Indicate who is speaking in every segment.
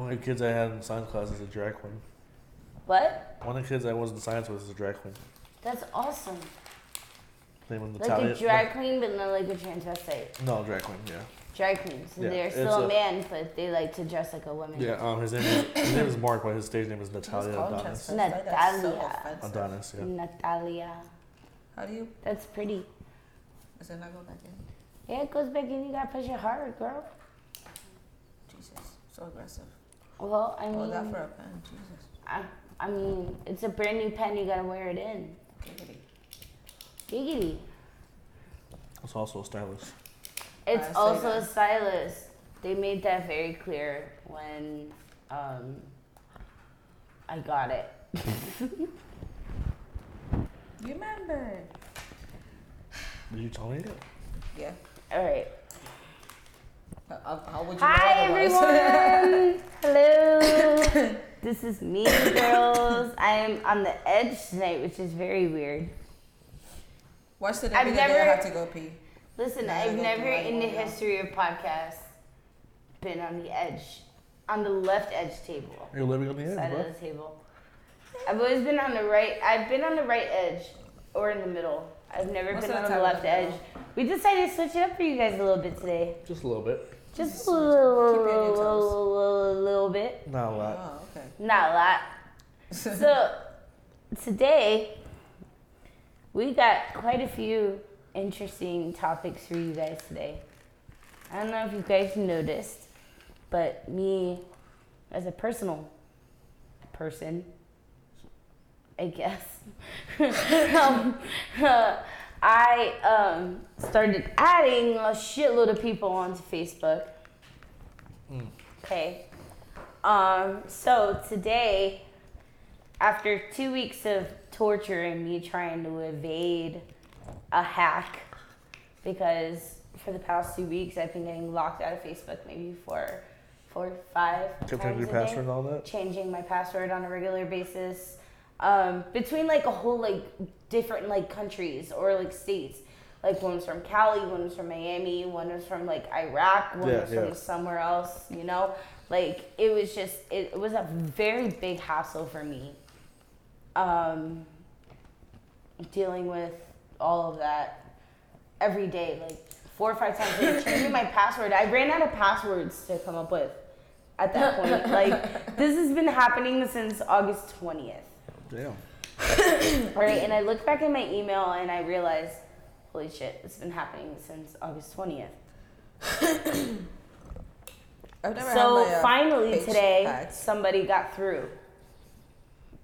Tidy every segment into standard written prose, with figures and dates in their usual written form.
Speaker 1: One of the kids I had in science class is a drag queen.
Speaker 2: What?
Speaker 1: One of the kids I was in science with is a drag queen.
Speaker 2: That's awesome.
Speaker 1: Name was
Speaker 2: Like
Speaker 1: Natalia.
Speaker 2: a drag queen, but not like a transvestite.
Speaker 1: No, drag queen. Yeah.
Speaker 2: Drag queens. So
Speaker 1: Yeah,
Speaker 2: they're
Speaker 1: it's
Speaker 2: still a man, but they like to dress like a woman.
Speaker 1: Yeah. His name is Mark, but his stage name is Natalia Adonis.
Speaker 2: Natalia.
Speaker 1: Adonis. Yeah.
Speaker 2: Natalia.
Speaker 3: How do you?
Speaker 2: That's pretty.
Speaker 3: Does it not go back in?
Speaker 2: Yeah, it goes back in. You gotta push it hard, girl.
Speaker 3: Jesus, so aggressive.
Speaker 2: Well, I
Speaker 3: Hold that
Speaker 2: mean,
Speaker 3: for a pen. Jesus.
Speaker 2: I mean, it's a brand new pen. You gotta wear it in.
Speaker 3: Giggity.
Speaker 2: Giggity.
Speaker 1: It's also a stylist.
Speaker 2: It's
Speaker 3: I say
Speaker 2: also
Speaker 3: that.
Speaker 2: a stylist. They made that very clear when I got it.
Speaker 3: You remember?
Speaker 1: Did you tell me it?
Speaker 3: Yeah.
Speaker 2: All right.
Speaker 3: How would you
Speaker 2: Hi
Speaker 3: know otherwise?
Speaker 2: everyone. Hello. This is me, girls. I am on the edge tonight, which is very weird.
Speaker 3: Watch the
Speaker 2: I've
Speaker 3: video. I
Speaker 2: never-
Speaker 3: have to go pee.
Speaker 2: Listen,
Speaker 3: Yeah,
Speaker 2: I've
Speaker 3: I go
Speaker 2: never
Speaker 3: through it
Speaker 2: in the
Speaker 3: all, yeah.
Speaker 2: history of podcasts been on the edge, on the left edge table,
Speaker 1: You're living on the edge,
Speaker 2: side
Speaker 1: bro.
Speaker 2: of the table. I've always been on the right. I've been on the right edge or in the middle. I've never
Speaker 3: Most
Speaker 2: been
Speaker 3: of
Speaker 2: on
Speaker 3: the
Speaker 2: the
Speaker 3: time
Speaker 2: left
Speaker 3: in the
Speaker 2: edge.
Speaker 3: middle.
Speaker 2: We decided to switch it up for you guys a little bit today.
Speaker 1: Just a little bit.
Speaker 2: Just a
Speaker 3: Keep it on your toes.
Speaker 2: little bit.
Speaker 1: Not a lot.
Speaker 3: Oh, okay.
Speaker 2: Not a lot. So today we got quite a few interesting topics for you guys today. I don't know if you guys noticed, but me as a personal person, I guess, I started adding a shitload of people onto Facebook. Okay. So today, after 2 weeks of torture and me trying to evade a hack, because for the past 2 weeks I've been getting locked out of Facebook maybe for 4 or 5
Speaker 1: Kept
Speaker 2: times
Speaker 1: changing your
Speaker 2: a
Speaker 1: password
Speaker 2: day.
Speaker 1: and all that.
Speaker 2: Changing my password on a regular basis. Between like a whole like different like countries or like states. Like one was from Cali, one was from Miami, one was from like Iraq, one was from somewhere else, you know? Like it was just, it was a very big hassle for me. Dealing with all of that every day, like 4 or 5 times a day, changing my password. I ran out of passwords to come up with at that point. Like this has been happening since August 20th.
Speaker 1: Damn.
Speaker 2: All right, and I look back at my email and I realize, holy shit, it's been happening since August 20th.
Speaker 3: I've never
Speaker 2: So
Speaker 3: had my,
Speaker 2: finally
Speaker 3: page
Speaker 2: today,
Speaker 3: hacked.
Speaker 2: somebody got through.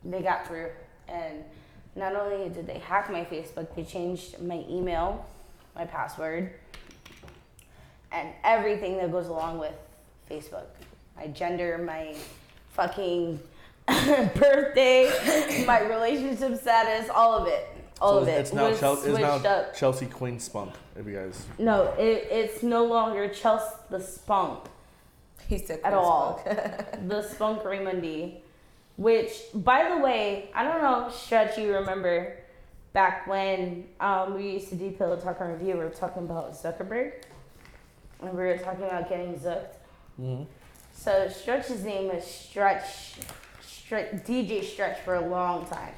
Speaker 2: They got through, and not only did they hack my Facebook, they changed my email, my password, and everything that goes along with Facebook. My gender, my fucking birthday, my relationship status, all of it. All of it
Speaker 1: It's now,
Speaker 2: was
Speaker 1: it's now
Speaker 2: switched up.
Speaker 1: Chelsea Queen Spunk, if you guys.
Speaker 2: No, it's no longer Chelsea the Spunk
Speaker 3: He said
Speaker 2: at all. The Spunk Raymundi. Which, by the way, I don't know, Stretch, you remember back when we used to do Pillow Talk and Review, we were talking about Zuckerberg. And we were talking about getting zooked.
Speaker 1: Mm-hmm.
Speaker 2: So Stretch's name was DJ Stretch for a long time.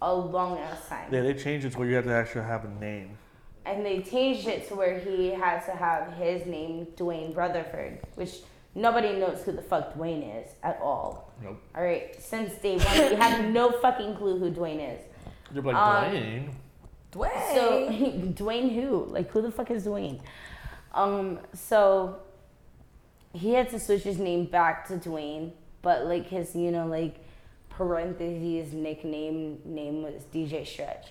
Speaker 2: A long ass time.
Speaker 1: Yeah, they changed it to where you have to actually have a name.
Speaker 2: And they changed it to where he had to have his name, Dwayne Rutherford, which nobody knows who the fuck Dwayne is at all.
Speaker 1: Nope.
Speaker 2: All right, since day one, we have no fucking clue who Dwayne is.
Speaker 1: You're like, Dwayne.
Speaker 3: Dwayne.
Speaker 2: So Dwayne who? Like who the fuck is Dwayne? So he had to switch his name back to Dwayne, but like his, you know, like parentheses nickname name was DJ Stretch.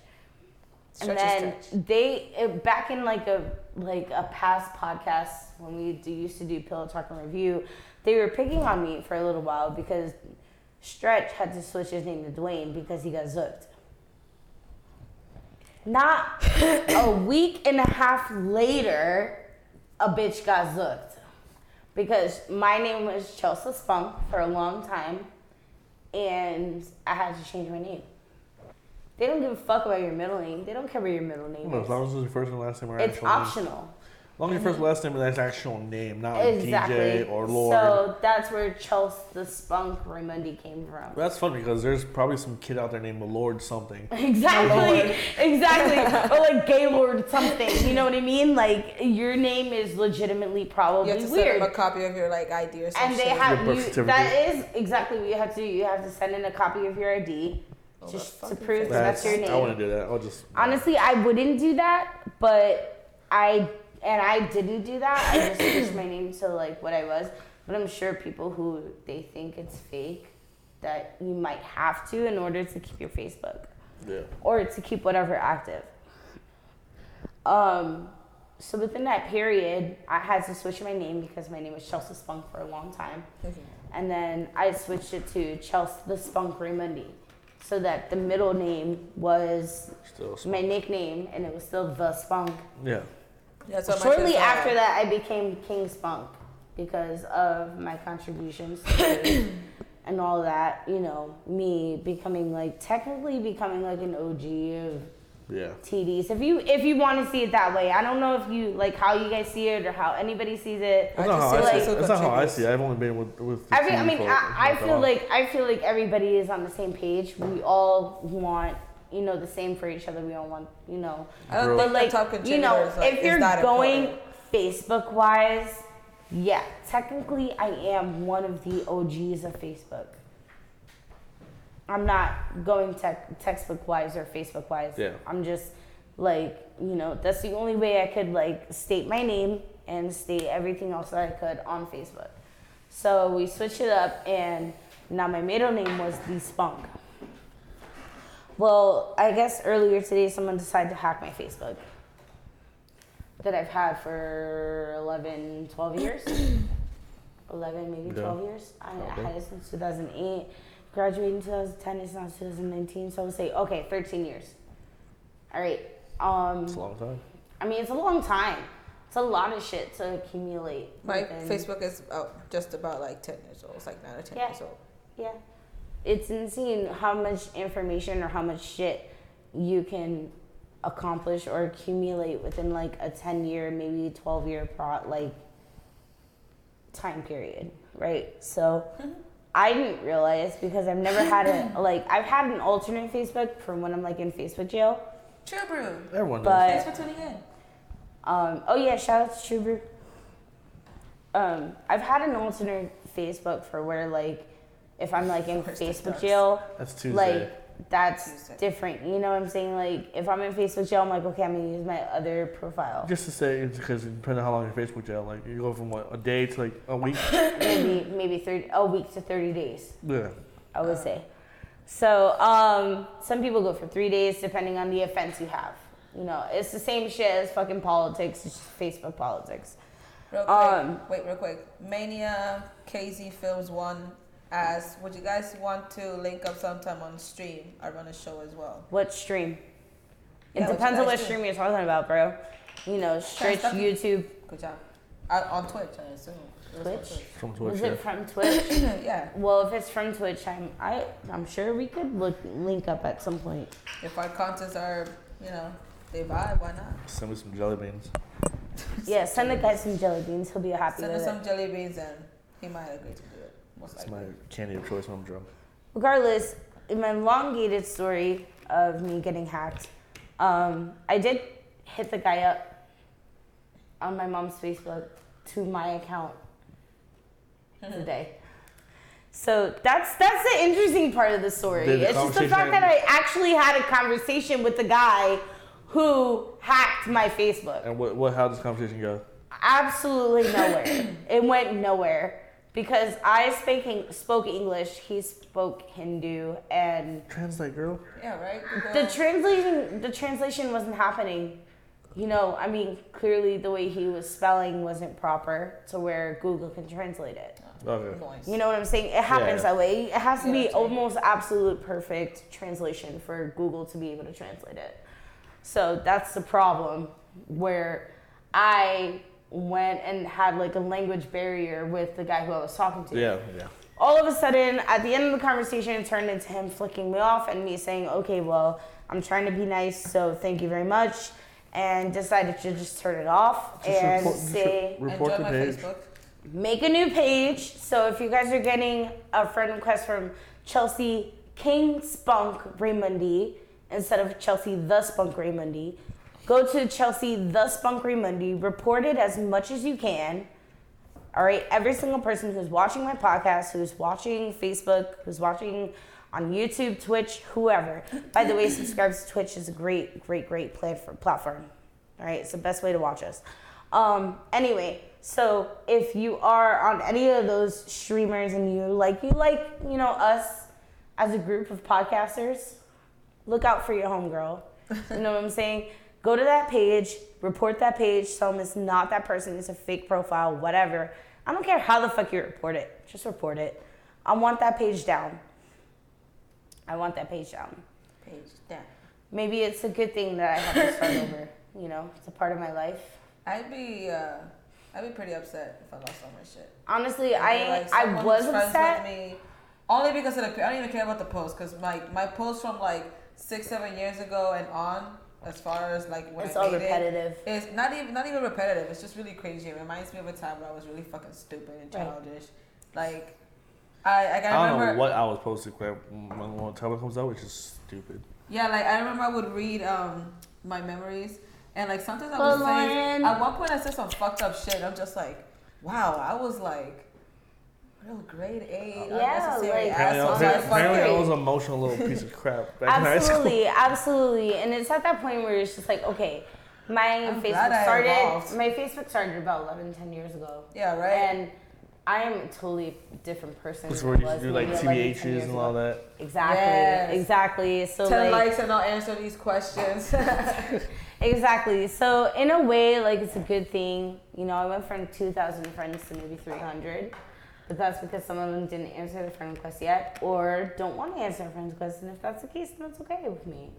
Speaker 2: And then they back in like a past podcast when we used to do Pillow Talk and Review, they were picking on me for a little while because Stretch had to switch his name to Dwayne because he got zooked. Not a week and a half later, a bitch got zooked because my name was Chelsea Spunk for a long time, and I had to change my name. They don't give a fuck about your middle name. They don't care about your middle name
Speaker 1: Well, as
Speaker 2: is.
Speaker 1: long as it's your first and last name or
Speaker 2: It's
Speaker 1: actual name.
Speaker 2: optional.
Speaker 1: long as your first last name is an actual name, not like
Speaker 2: Exactly.
Speaker 1: DJ or Lord.
Speaker 2: So that's where Chelsea the Spunk Raimundi came from.
Speaker 1: That's funny because there's probably some kid out there named Lord something.
Speaker 2: Exactly. Exactly. Or like Gaylord something. You know what I mean? Like your name is legitimately probably
Speaker 3: You have to
Speaker 2: weird.
Speaker 3: send them a copy of your like ID or something.
Speaker 2: And they have
Speaker 1: Your birth
Speaker 2: you.
Speaker 1: certificate.
Speaker 2: That is exactly what you have to do. You have to send in a copy of your ID,
Speaker 3: Oh,
Speaker 2: just
Speaker 3: that's
Speaker 2: to
Speaker 3: fucking
Speaker 2: prove
Speaker 3: fancy.
Speaker 2: that's your name.
Speaker 1: I wouldn't do that. I'll just
Speaker 2: Honestly, I wouldn't do that, but I didn't do that. I just switched my name to like what I was. But I'm sure people who they think it's fake, that you might have to in order to keep your Facebook
Speaker 1: yeah.
Speaker 2: or to keep whatever active. So within that period, I had to switch my name because my name was Chelsea Spunk for a long time. And then I switched it to Chelsea the Spunk Raimundi, so that the middle name was
Speaker 1: Still
Speaker 2: my nickname, and it was still the Spunk.
Speaker 1: Yeah.
Speaker 3: That's what my
Speaker 2: Shortly
Speaker 3: shit
Speaker 2: after
Speaker 3: said.
Speaker 2: that, I became King Spunk because of my contributions to it and all that. You know, me becoming like technically becoming like an OG of
Speaker 1: Yeah.
Speaker 2: TDs. If you want to see it that way, I don't know if you like how you guys see it or how anybody sees it.
Speaker 1: That's
Speaker 3: I
Speaker 1: not how
Speaker 3: just
Speaker 1: I
Speaker 3: feel
Speaker 1: see
Speaker 3: like
Speaker 1: it. That's not how I see it. I've only been with the
Speaker 2: I
Speaker 1: team
Speaker 2: mean,
Speaker 1: for
Speaker 2: I
Speaker 1: not that
Speaker 2: I
Speaker 1: long.
Speaker 2: feel like everybody is on the same page. We all want, you know, the same for each other. We all want, you know.
Speaker 3: I don't
Speaker 1: Bro.
Speaker 3: think
Speaker 2: But like,
Speaker 3: the top
Speaker 2: you know,
Speaker 3: contributors, like,
Speaker 2: if
Speaker 3: is
Speaker 2: you're
Speaker 3: that
Speaker 2: going
Speaker 3: important.
Speaker 2: Facebook wise, yeah, technically I am one of the OGs of Facebook. I'm not going textbook wise or Facebook wise.
Speaker 1: Yeah.
Speaker 2: I'm just like, you know, that's the only way I could like state my name and state everything else that I could on Facebook. So we switched it up, and now my middle name was The Spunk. Well, I guess earlier today someone decided to hack my Facebook that I've had for 11, 12 years. 11, maybe 12 years. I had it since 2008. Graduated in 2010, it's now 2019, so I would say, okay, 13 years. All right.
Speaker 1: It's a long time.
Speaker 2: I mean, it's a long time. It's a lot of shit to accumulate.
Speaker 3: My
Speaker 2: within-
Speaker 3: Facebook is just about like 10 years old. It's like 9 or 10
Speaker 2: Yeah.
Speaker 3: years old.
Speaker 2: Yeah. It's insane how much information or how much shit you can accomplish or accumulate within like a 10-year, maybe 12-year time period, right? So I didn't realize because I've never had I've had an alternate Facebook from when I'm like in Facebook jail.
Speaker 3: True Brew.
Speaker 1: Everyone
Speaker 2: But-
Speaker 1: does.
Speaker 3: Thanks for tuning in.
Speaker 2: Oh yeah, shout out to True Brew. I've had an alternate Facebook for where like if I'm like in
Speaker 3: Where's the
Speaker 2: Facebook
Speaker 3: stars?
Speaker 2: jail,
Speaker 1: That's Tuesday.
Speaker 2: like that's
Speaker 3: Tuesday.
Speaker 2: different. You know what I'm saying? Like if I'm in Facebook jail, I'm like, okay, I'm gonna use my other profile.
Speaker 1: Just to say, because depending on how long your Facebook jail, like you go from what, a day to like a week.
Speaker 2: maybe a week to 30 days,
Speaker 1: Yeah.
Speaker 2: I would say. So some people go for 3 days depending on the offense you have. You know, it's the same shit as fucking politics. It's just Facebook politics.
Speaker 3: Real quick, real quick. Mania KZ Films 1 asks, would you guys want to link up sometime on stream? I run a show as well.
Speaker 2: What stream? It
Speaker 3: Yeah, what
Speaker 2: depends
Speaker 3: you
Speaker 2: on
Speaker 3: guys
Speaker 2: what
Speaker 3: do.
Speaker 2: stream you're talking about, bro. You know, Twitch,
Speaker 3: stuff.
Speaker 2: YouTube.
Speaker 3: Good job. On Twitch, I assume. It was on
Speaker 2: Twitch?
Speaker 1: From Twitch.
Speaker 2: Was
Speaker 1: Yeah.
Speaker 2: it from Twitch?
Speaker 3: Yeah.
Speaker 2: Well, if it's from Twitch, I'm sure we could link up at some point.
Speaker 3: If our contents are, you know, they vibe, why not?
Speaker 1: Send me some jelly beans.
Speaker 2: Yeah, send the guy some jelly beans. He'll be happy
Speaker 3: Send
Speaker 2: with
Speaker 3: us
Speaker 2: it.
Speaker 3: some jelly beans and he might agree to do it. Most
Speaker 1: It's
Speaker 3: likely.
Speaker 1: my candy of choice when I'm drunk.
Speaker 2: Regardless, in my elongated story of me getting hacked, I did hit the guy up on my mom's Facebook to my account today. So that's the interesting part of the story.
Speaker 1: Did the
Speaker 2: It's just the
Speaker 1: conversation
Speaker 2: fact that I actually had a conversation with the guy who hacked my Facebook.
Speaker 1: And how does this conversation go?
Speaker 2: Absolutely nowhere. It went nowhere because I spoke English, he spoke Hindu, and
Speaker 1: Translate, girl.
Speaker 3: Yeah, right?
Speaker 2: the translation wasn't happening. You know, I mean, clearly the way he was spelling wasn't proper to where Google can translate it.
Speaker 1: Okay.
Speaker 3: Noise.
Speaker 2: You know what I'm saying? It happens
Speaker 1: Yeah.
Speaker 2: that way. It has to
Speaker 3: Yeah,
Speaker 2: be
Speaker 3: that's right.
Speaker 2: almost absolute perfect translation for Google to be able to translate it. So that's the problem where I went and had like a language barrier with the guy who I was talking to.
Speaker 1: Yeah.
Speaker 2: All of a sudden, at the end of the conversation, it turned into him flicking me off and me saying, okay, well, I'm trying to be nice, so thank you very much. and decided to just turn it off
Speaker 1: Just
Speaker 2: and
Speaker 1: report-
Speaker 2: say,
Speaker 1: report
Speaker 3: Enjoy
Speaker 1: the
Speaker 3: my
Speaker 1: page.
Speaker 3: Facebook.
Speaker 2: make a new page. So if you guys are getting a friend request from Chelsea King Spunk Raymundi instead of Chelsea the Spunk Raymundi, go to Chelsea the Spunk Raymundi, report it as much as you can. All right, every single person who's watching my podcast, who's watching Facebook, who's watching on YouTube, Twitch, whoever. By the way, subscribe to Twitch is a great platform. All right, it's the best way to watch us. Anyway, so if you are on any of those streamers and you like us as a group of podcasters, look out for your homegirl. You know what I'm saying? Go to that page, report that page, tell them it's not that person, it's a fake profile, whatever. I don't care how the fuck you report it. Just report it. I want that page down.
Speaker 3: Page down.
Speaker 2: Maybe it's a good thing that I have to start over. You know, it's a part of my life.
Speaker 3: I'd be pretty upset if I lost all my shit.
Speaker 2: Honestly, I
Speaker 3: someone
Speaker 2: was
Speaker 3: who's friends
Speaker 2: upset.
Speaker 3: with me, only because of I don't even care about the post, because my post from like 6-7 years ago and on, as far as like when
Speaker 2: It's
Speaker 3: I
Speaker 2: all
Speaker 3: made
Speaker 2: repetitive.
Speaker 3: it's not even repetitive. It's just really crazy. It reminds me of a time where I was really fucking stupid and
Speaker 2: Right.
Speaker 3: childish. Like I
Speaker 1: I don't
Speaker 3: remember
Speaker 1: know what I was posting when Tablet comes out, which is stupid.
Speaker 3: Yeah, like I remember I would read my memories, and like sometimes I
Speaker 2: Well,
Speaker 3: would say
Speaker 2: Lauren.
Speaker 3: at one point I said some fucked up shit. I'm just like, wow, I was like real grade A,
Speaker 2: Yeah,
Speaker 3: unnecessary
Speaker 2: like-
Speaker 3: asshole.
Speaker 1: Apparently, I
Speaker 2: fucking-
Speaker 1: was an emotional little piece of crap back in high school.
Speaker 2: Absolutely. And it's at that point where it's just like, okay, my
Speaker 3: I'm glad I evolved.
Speaker 2: Facebook started about 11, 10 years ago.
Speaker 3: Yeah, right.
Speaker 2: And I am a totally different person.
Speaker 1: That's
Speaker 2: than
Speaker 1: where
Speaker 2: I
Speaker 1: you
Speaker 2: was
Speaker 1: do like
Speaker 2: maybe 11, 10
Speaker 1: TBHs
Speaker 2: years
Speaker 1: and
Speaker 2: ago.
Speaker 1: all that.
Speaker 2: Exactly.
Speaker 3: Yes.
Speaker 2: Exactly. So
Speaker 3: 10
Speaker 2: like,
Speaker 3: likes and I'll answer these questions.
Speaker 2: exactly. So in a way, like it's a good thing. You know, I went from 2,000 friends to maybe 300. But that's because some of them didn't answer their friend request yet or don't want to answer their friend request. And if that's the case, then that's okay with me.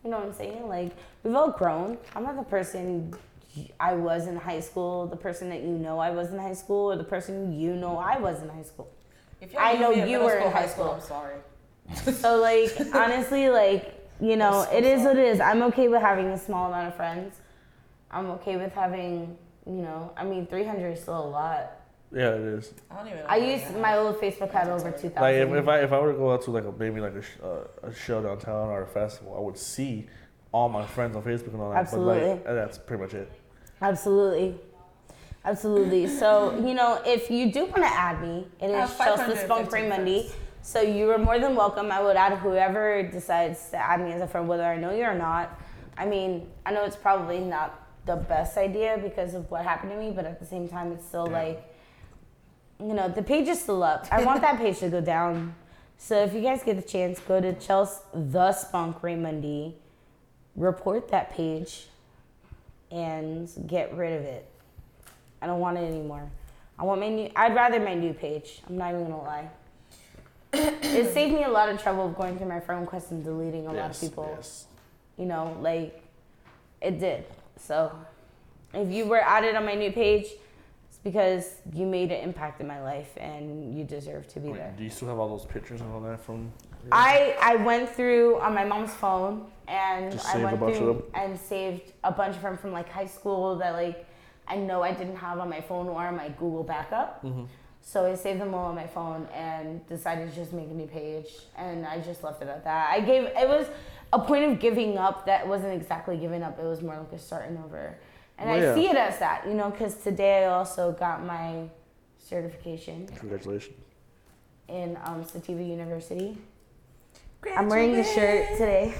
Speaker 2: You know what I'm saying? Like, we've all grown. I'm not the person I was in high school, the person that you know I was in high school, or the person you know I was in high school.
Speaker 3: If
Speaker 2: I know
Speaker 3: me in
Speaker 2: you
Speaker 3: middle
Speaker 2: were in
Speaker 3: school,
Speaker 2: high
Speaker 3: high school.
Speaker 2: school.
Speaker 3: I'm sorry.
Speaker 2: So, like, honestly, like, you know, it is what it is. I'm okay with having a small amount of friends. I'm okay with having, you know, I mean, 300 is still a lot.
Speaker 1: Yeah, it is.
Speaker 3: I don't even know.
Speaker 2: I used, my old Facebook had over 2,000.
Speaker 1: Like if I were to go out to like a show downtown or a festival, I would see all my friends on Facebook and all that.
Speaker 2: Absolutely.
Speaker 1: But like, that's pretty much it.
Speaker 2: Absolutely. Absolutely. So, you know, if you do want to add me, it
Speaker 3: I have
Speaker 2: is Chelsea
Speaker 3: 550
Speaker 2: Spunk Ray Monday.
Speaker 3: friends.
Speaker 2: So you are more than welcome. I would add whoever decides to add me as a friend, whether I know you or not. I mean, I know it's probably not the best idea because of what happened to me, but at the same time, it's still like, you know, the page is still up. I want that page to go down. So if you guys get the chance, go to Chelsea the Spunk Ray Monday, report that page, and get rid of it. I don't want it anymore. I'd rather my new page. I'm not even gonna lie. It saved me a lot of trouble of going through my friend requests and deleting a lot of people.
Speaker 1: Yes.
Speaker 2: You know, like, it did. So, if you were added on my new page, it's because you made an impact in my life and you deserve to be
Speaker 1: Wait,
Speaker 2: there.
Speaker 1: do you still have all those pictures and all that from?
Speaker 2: I went through on my mom's phone and
Speaker 1: Just
Speaker 2: I
Speaker 1: save a
Speaker 2: went
Speaker 1: bunch of
Speaker 2: through
Speaker 1: them?
Speaker 2: and saved a bunch of them from like high school that like I know I didn't have on my phone or on my Google backup.
Speaker 1: Mm-hmm.
Speaker 2: So I saved them all on my phone and decided to just make a new page and I just left it at that. It was a point of giving up that wasn't exactly giving up. It was more like a starting over. And
Speaker 1: Well,
Speaker 2: I
Speaker 1: yeah.
Speaker 2: see it as that, you know, because today I also got my certification
Speaker 1: Congratulations.
Speaker 2: in Sativa University. I'm wearing the shirt today.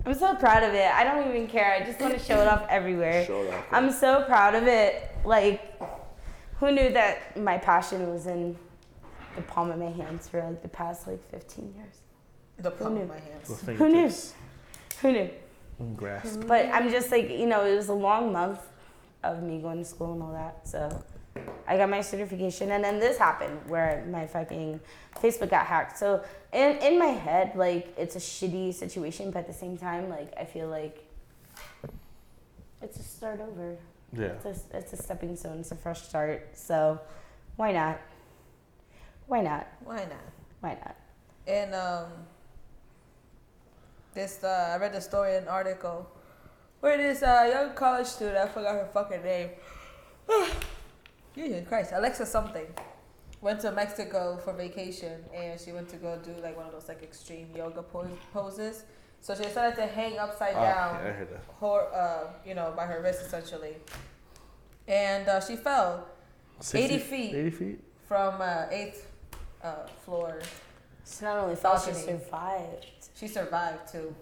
Speaker 2: I'm so proud of it. I don't even care. I just want to show it off everywhere.
Speaker 1: Show it off.
Speaker 2: I'm so proud of it. Like, who knew that my passion was in the palm of my hands for like the past like 15 years?
Speaker 3: The palm
Speaker 2: knew?
Speaker 3: of my
Speaker 1: The
Speaker 3: hands.
Speaker 2: Who knew?
Speaker 1: fingertips
Speaker 2: Who knew?
Speaker 1: and grasp.
Speaker 2: But I'm just like, you know, it was a long month of me going to school and all that. So I got my certification and then this happened where my fucking Facebook got hacked. So in my head, like, it's a shitty situation, but at the same time, like, I feel like it's a start over.
Speaker 1: Yeah.
Speaker 2: It's a stepping stone. It's a fresh start. So why not? Why not?
Speaker 3: Why not?
Speaker 2: Why not?
Speaker 3: And I read the story in an article where this young college student, I forgot her fucking name. Jesus Christ, Alexa something, went to Mexico for vacation, and she went to go do like one of those like extreme yoga poses. So she decided to hang upside down,
Speaker 1: yeah, I heard that.
Speaker 3: By her wrist essentially, and she fell 80 feet.
Speaker 1: 80 feet?
Speaker 3: From 8th floor.
Speaker 2: She not only fell, she
Speaker 3: balcony.
Speaker 2: survived.
Speaker 3: She survived too.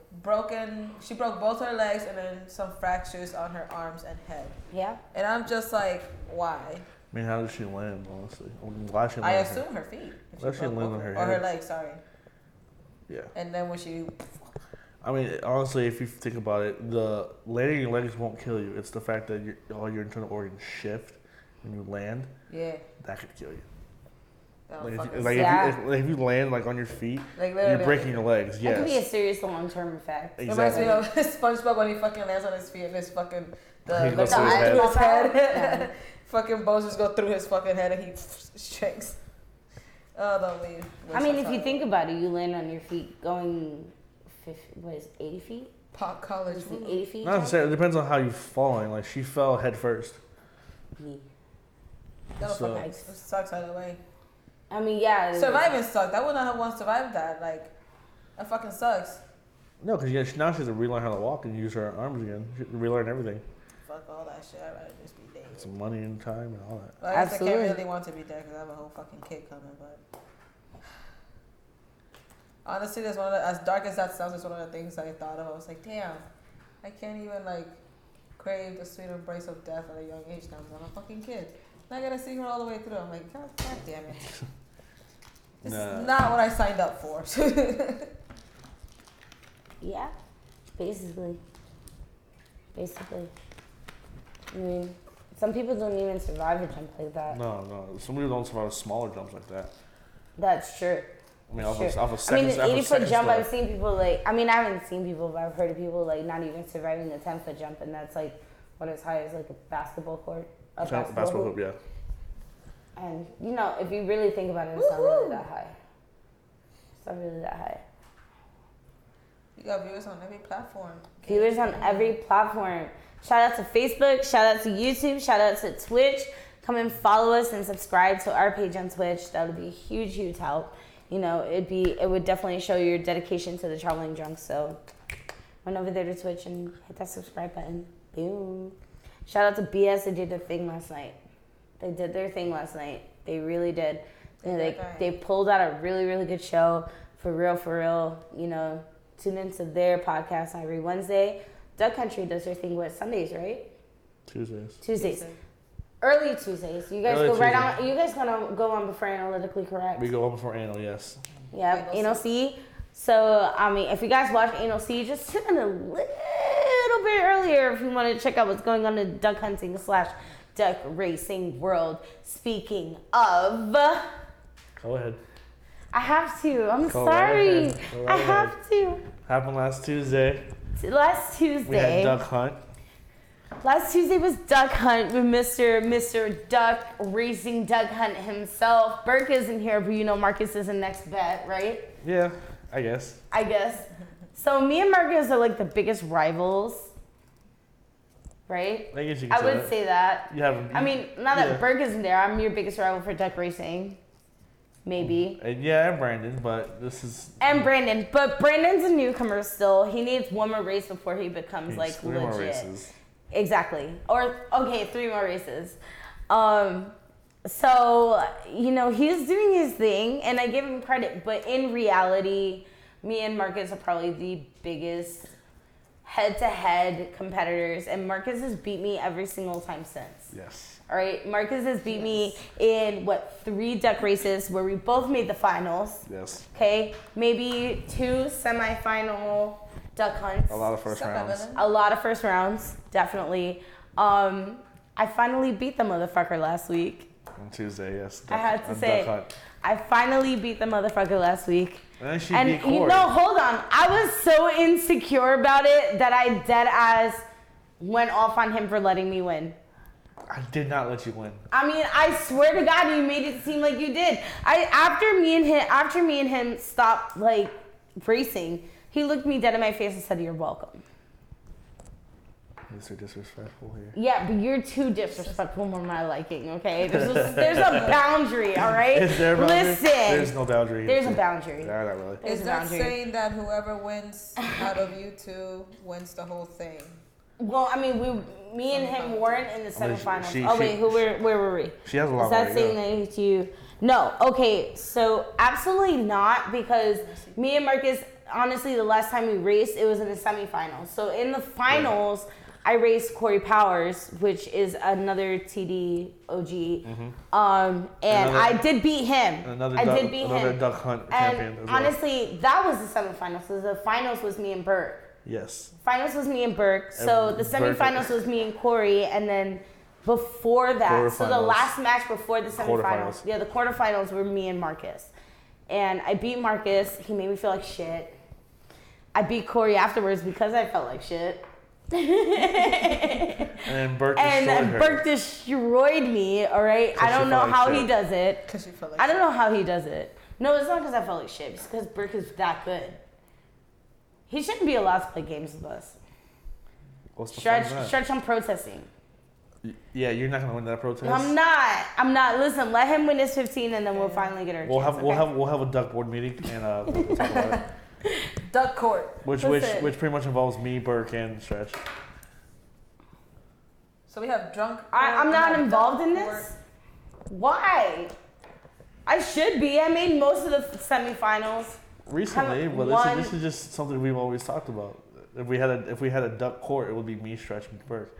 Speaker 3: She broke both her legs and then some fractures on her arms and head.
Speaker 2: Yeah.
Speaker 3: And I'm just like, why?
Speaker 1: I mean, how did she land, honestly? I'm glad she
Speaker 3: I
Speaker 1: landed.
Speaker 3: assume her feet. If
Speaker 1: Well, she
Speaker 3: broke
Speaker 1: landed
Speaker 3: both-
Speaker 1: on her
Speaker 3: Or her
Speaker 1: head.
Speaker 3: legs, sorry.
Speaker 1: Yeah.
Speaker 3: And then when she...
Speaker 1: I mean, honestly, if you think about it, the landing your legs won't kill you. It's the fact that all your internal organs shift when you land.
Speaker 3: Yeah.
Speaker 1: That could kill you.
Speaker 3: That'll
Speaker 1: Like,
Speaker 3: fuck
Speaker 1: if,
Speaker 3: us.
Speaker 1: like
Speaker 2: Yeah.
Speaker 1: if you land like on your feet,
Speaker 3: Like
Speaker 1: you're
Speaker 3: literally.
Speaker 1: breaking your legs.
Speaker 2: That could be a
Speaker 1: Yes.
Speaker 2: serious long-term effect.
Speaker 3: It reminds me
Speaker 1: Exactly.
Speaker 3: of SpongeBob when he fucking lands on his feet and his fucking...
Speaker 1: He
Speaker 3: The
Speaker 1: goes
Speaker 3: the
Speaker 1: through his
Speaker 3: eye
Speaker 1: head.
Speaker 3: through his head.
Speaker 2: Yeah.
Speaker 3: Fucking bones just go through his fucking head and he shrinks. Oh, don't leave.
Speaker 2: I mean, if you think about it, you land on your feet going, 80 feet?
Speaker 3: Pop college.
Speaker 2: Is it 80 feet?
Speaker 1: Not necessarily. It depends on how you're falling. Like she fell head first.
Speaker 2: Me.
Speaker 3: That'll
Speaker 1: So-
Speaker 3: fucking it sucks either way.
Speaker 2: I mean, yeah.
Speaker 3: Surviving sucked. I wouldn't have once survived that. Like, that fucking sucks.
Speaker 1: No, because now she has to relearn how to walk and use her arms again. She has to relearn everything.
Speaker 3: Fuck all that shit. I'd rather just be dead.
Speaker 1: Some money and time and all that.
Speaker 3: Well, I guess I
Speaker 2: Absolutely.
Speaker 3: can't really want to be dead because I have a whole fucking kid coming, but. Honestly, that's one of the, as dark as that sounds, it's one of the things I thought of. I was like, damn, I can't even, like, crave the sweet embrace of death at a young age now because I'm a fucking kid. And I gotta see her all the way through. I'm like, God damn it. This
Speaker 1: Nah.
Speaker 3: is not what I signed up for.
Speaker 2: Yeah, basically. I mean, some people don't even survive a jump like that.
Speaker 1: No. Some people don't survive smaller jumps like that.
Speaker 2: That's true.
Speaker 1: I mean, off
Speaker 2: Sure.
Speaker 1: a
Speaker 2: I mean,
Speaker 1: second.
Speaker 2: the 80-foot jump, I've seen people I haven't seen people, but I've heard of people not even surviving the 10-foot jump, and that's as high as a basketball court. A
Speaker 1: Basketball hoop, yeah.
Speaker 2: And if you really think about it, it's not really that high. It's not really that high.
Speaker 3: You got viewers on every platform.
Speaker 2: Viewers on every platform. Shout out to Facebook, shout out to YouTube, shout out to Twitch. Come and follow us and subscribe to our page on Twitch. That would be a huge, huge help. It would definitely show your dedication to the Traveling Drunk. So run over there to Twitch and hit that subscribe button. Boom. Shout out to BS. They did their thing last night. They did their thing last night. They really did. They pulled out a really, really good show. For real. Tune into their podcast every Wednesday. Duck Country does their thing Sundays, right? Tuesdays. Early Tuesdays. You guys
Speaker 1: Early
Speaker 2: go right
Speaker 1: Tuesday.
Speaker 2: on. You guys gonna go on before Analytically Correct.
Speaker 1: We go on before anal, yes.
Speaker 2: Yeah,
Speaker 3: Anal
Speaker 2: Anal C. So if you guys watch Anal C, just tune in a little bit earlier if you want to check out what's going on in duck hunting / duck racing world. Speaking of,
Speaker 1: Go ahead.
Speaker 2: I have to. I'm
Speaker 1: Go right
Speaker 2: sorry.
Speaker 1: ahead. Go
Speaker 2: I
Speaker 1: right
Speaker 2: have to.
Speaker 1: Happened last Tuesday.
Speaker 2: Last Tuesday.
Speaker 1: We had duck hunt.
Speaker 2: Last Tuesday was Duck Hunt with Mr. Duck Racing Duck Hunt himself. Burke isn't here, but Marcus is the next bet, right?
Speaker 1: Yeah, I guess.
Speaker 2: So me and Marcus are the biggest rivals, right?
Speaker 1: I guess you
Speaker 2: I
Speaker 1: can
Speaker 2: would say that.
Speaker 1: You have.
Speaker 2: I mean, now that
Speaker 1: yeah.
Speaker 2: Burke isn't there, I'm your biggest rival for duck racing. Maybe.
Speaker 1: And Brandon, but this is.
Speaker 2: And Brandon. But Brandon's a newcomer still. He needs one more race before he becomes
Speaker 1: Needs three
Speaker 2: legit.
Speaker 1: more races.
Speaker 2: Exactly. Or, okay, 3 more races. So, he's doing his thing, and I give him credit. But in reality, me and Marcus are probably the biggest head-to-head competitors, and Marcus has beat me every single time since.
Speaker 1: Yes.
Speaker 2: All right, Marcus has beat me in, 3 duck races where we both made the finals.
Speaker 1: Yes.
Speaker 2: Okay, maybe 2 semifinal duck hunts.
Speaker 1: A lot of first rounds.
Speaker 2: A lot of first rounds, definitely. I finally beat the motherfucker last week.
Speaker 1: On Tuesday, yes.
Speaker 2: I had to
Speaker 1: on
Speaker 2: say,
Speaker 1: duck hunt.
Speaker 2: I finally beat the motherfucker last week.
Speaker 1: And then she
Speaker 2: And
Speaker 1: beat Corey.
Speaker 2: hold on. I was so insecure about it that I dead ass went off on him for letting me win.
Speaker 1: I did not let you win.
Speaker 2: I mean, I swear to God, you made it seem like you did. After me and him stopped racing, He looked me dead in my face and said, "You're welcome."
Speaker 1: Mr. Disrespectful here.
Speaker 2: Yeah, but you're too disrespectful for my liking, okay? There's a boundary, all right?
Speaker 1: Is there a boundary?
Speaker 2: Listen.
Speaker 1: There's no boundary.
Speaker 2: There's a boundary.
Speaker 1: Nah, not really.
Speaker 2: There's
Speaker 3: Is
Speaker 2: a
Speaker 3: that
Speaker 2: boundary.
Speaker 3: saying that whoever wins out of you two wins the whole thing?
Speaker 2: Well, I mean, me and him weren't in the
Speaker 1: I mean,
Speaker 2: semifinals.
Speaker 1: she-
Speaker 2: Oh wait, where were we?
Speaker 1: She has a lot
Speaker 2: Is that
Speaker 1: more to
Speaker 2: saying that you? No. Okay, so absolutely not, because me and Marcus, honestly, the last time we raced, it was in the semifinals. So in the finals, I raced Corey Powers, which is another TD OG, and
Speaker 1: Another-
Speaker 2: I did beat him.
Speaker 1: Another
Speaker 2: I
Speaker 1: duck,
Speaker 2: did beat
Speaker 1: another
Speaker 2: him.
Speaker 1: duck hunt
Speaker 2: And
Speaker 1: champion as well.
Speaker 2: honestly, that was the semifinals. So the finals was me and Burke.
Speaker 1: Yes.
Speaker 2: Finals was me and Burke. So the
Speaker 1: Burke-
Speaker 2: semifinals was me and Corey, and then before that, so the
Speaker 1: Quarterfinals.
Speaker 2: last match before the semifinals,
Speaker 1: Quarterfinals.
Speaker 2: yeah, the quarterfinals were me and Marcus, and I beat Marcus. He made me feel like shit. I beat Corey afterwards because I felt like shit.
Speaker 1: And then Burke destroyed
Speaker 2: And
Speaker 1: her.
Speaker 2: Burke destroyed me. All right, I
Speaker 1: she
Speaker 2: don't know
Speaker 1: felt like
Speaker 2: how
Speaker 1: shit.
Speaker 2: he does it.
Speaker 3: Because you feel like
Speaker 2: I don't know how he does it. No, it's not because I felt like shit. It's because Burke is that good. He shouldn't be allowed to play games with us.
Speaker 1: What's the fun of that?
Speaker 2: Stretch, I'm protesting.
Speaker 1: Yeah, you're not gonna win that protest.
Speaker 2: I'm not. Listen, let him win his 15, and then we'll finally get our
Speaker 1: We'll
Speaker 2: chance.
Speaker 1: have
Speaker 2: okay?
Speaker 1: we'll have a duck board meeting and we'll talk about it.
Speaker 3: Duck court.
Speaker 1: Which
Speaker 2: Listen.
Speaker 1: which pretty much involves me, Burke, and Stretch.
Speaker 3: So we have drunk.
Speaker 2: I'm
Speaker 3: court,
Speaker 2: not
Speaker 3: we have
Speaker 2: involved
Speaker 3: duck
Speaker 2: in
Speaker 3: court.
Speaker 2: this. Why? I should be. I made most of the semifinals.
Speaker 1: Recently,
Speaker 2: Have
Speaker 1: but
Speaker 2: one-
Speaker 1: this is just something we've always talked about. If we had a duck court, it would be me, Stretch, and Burke.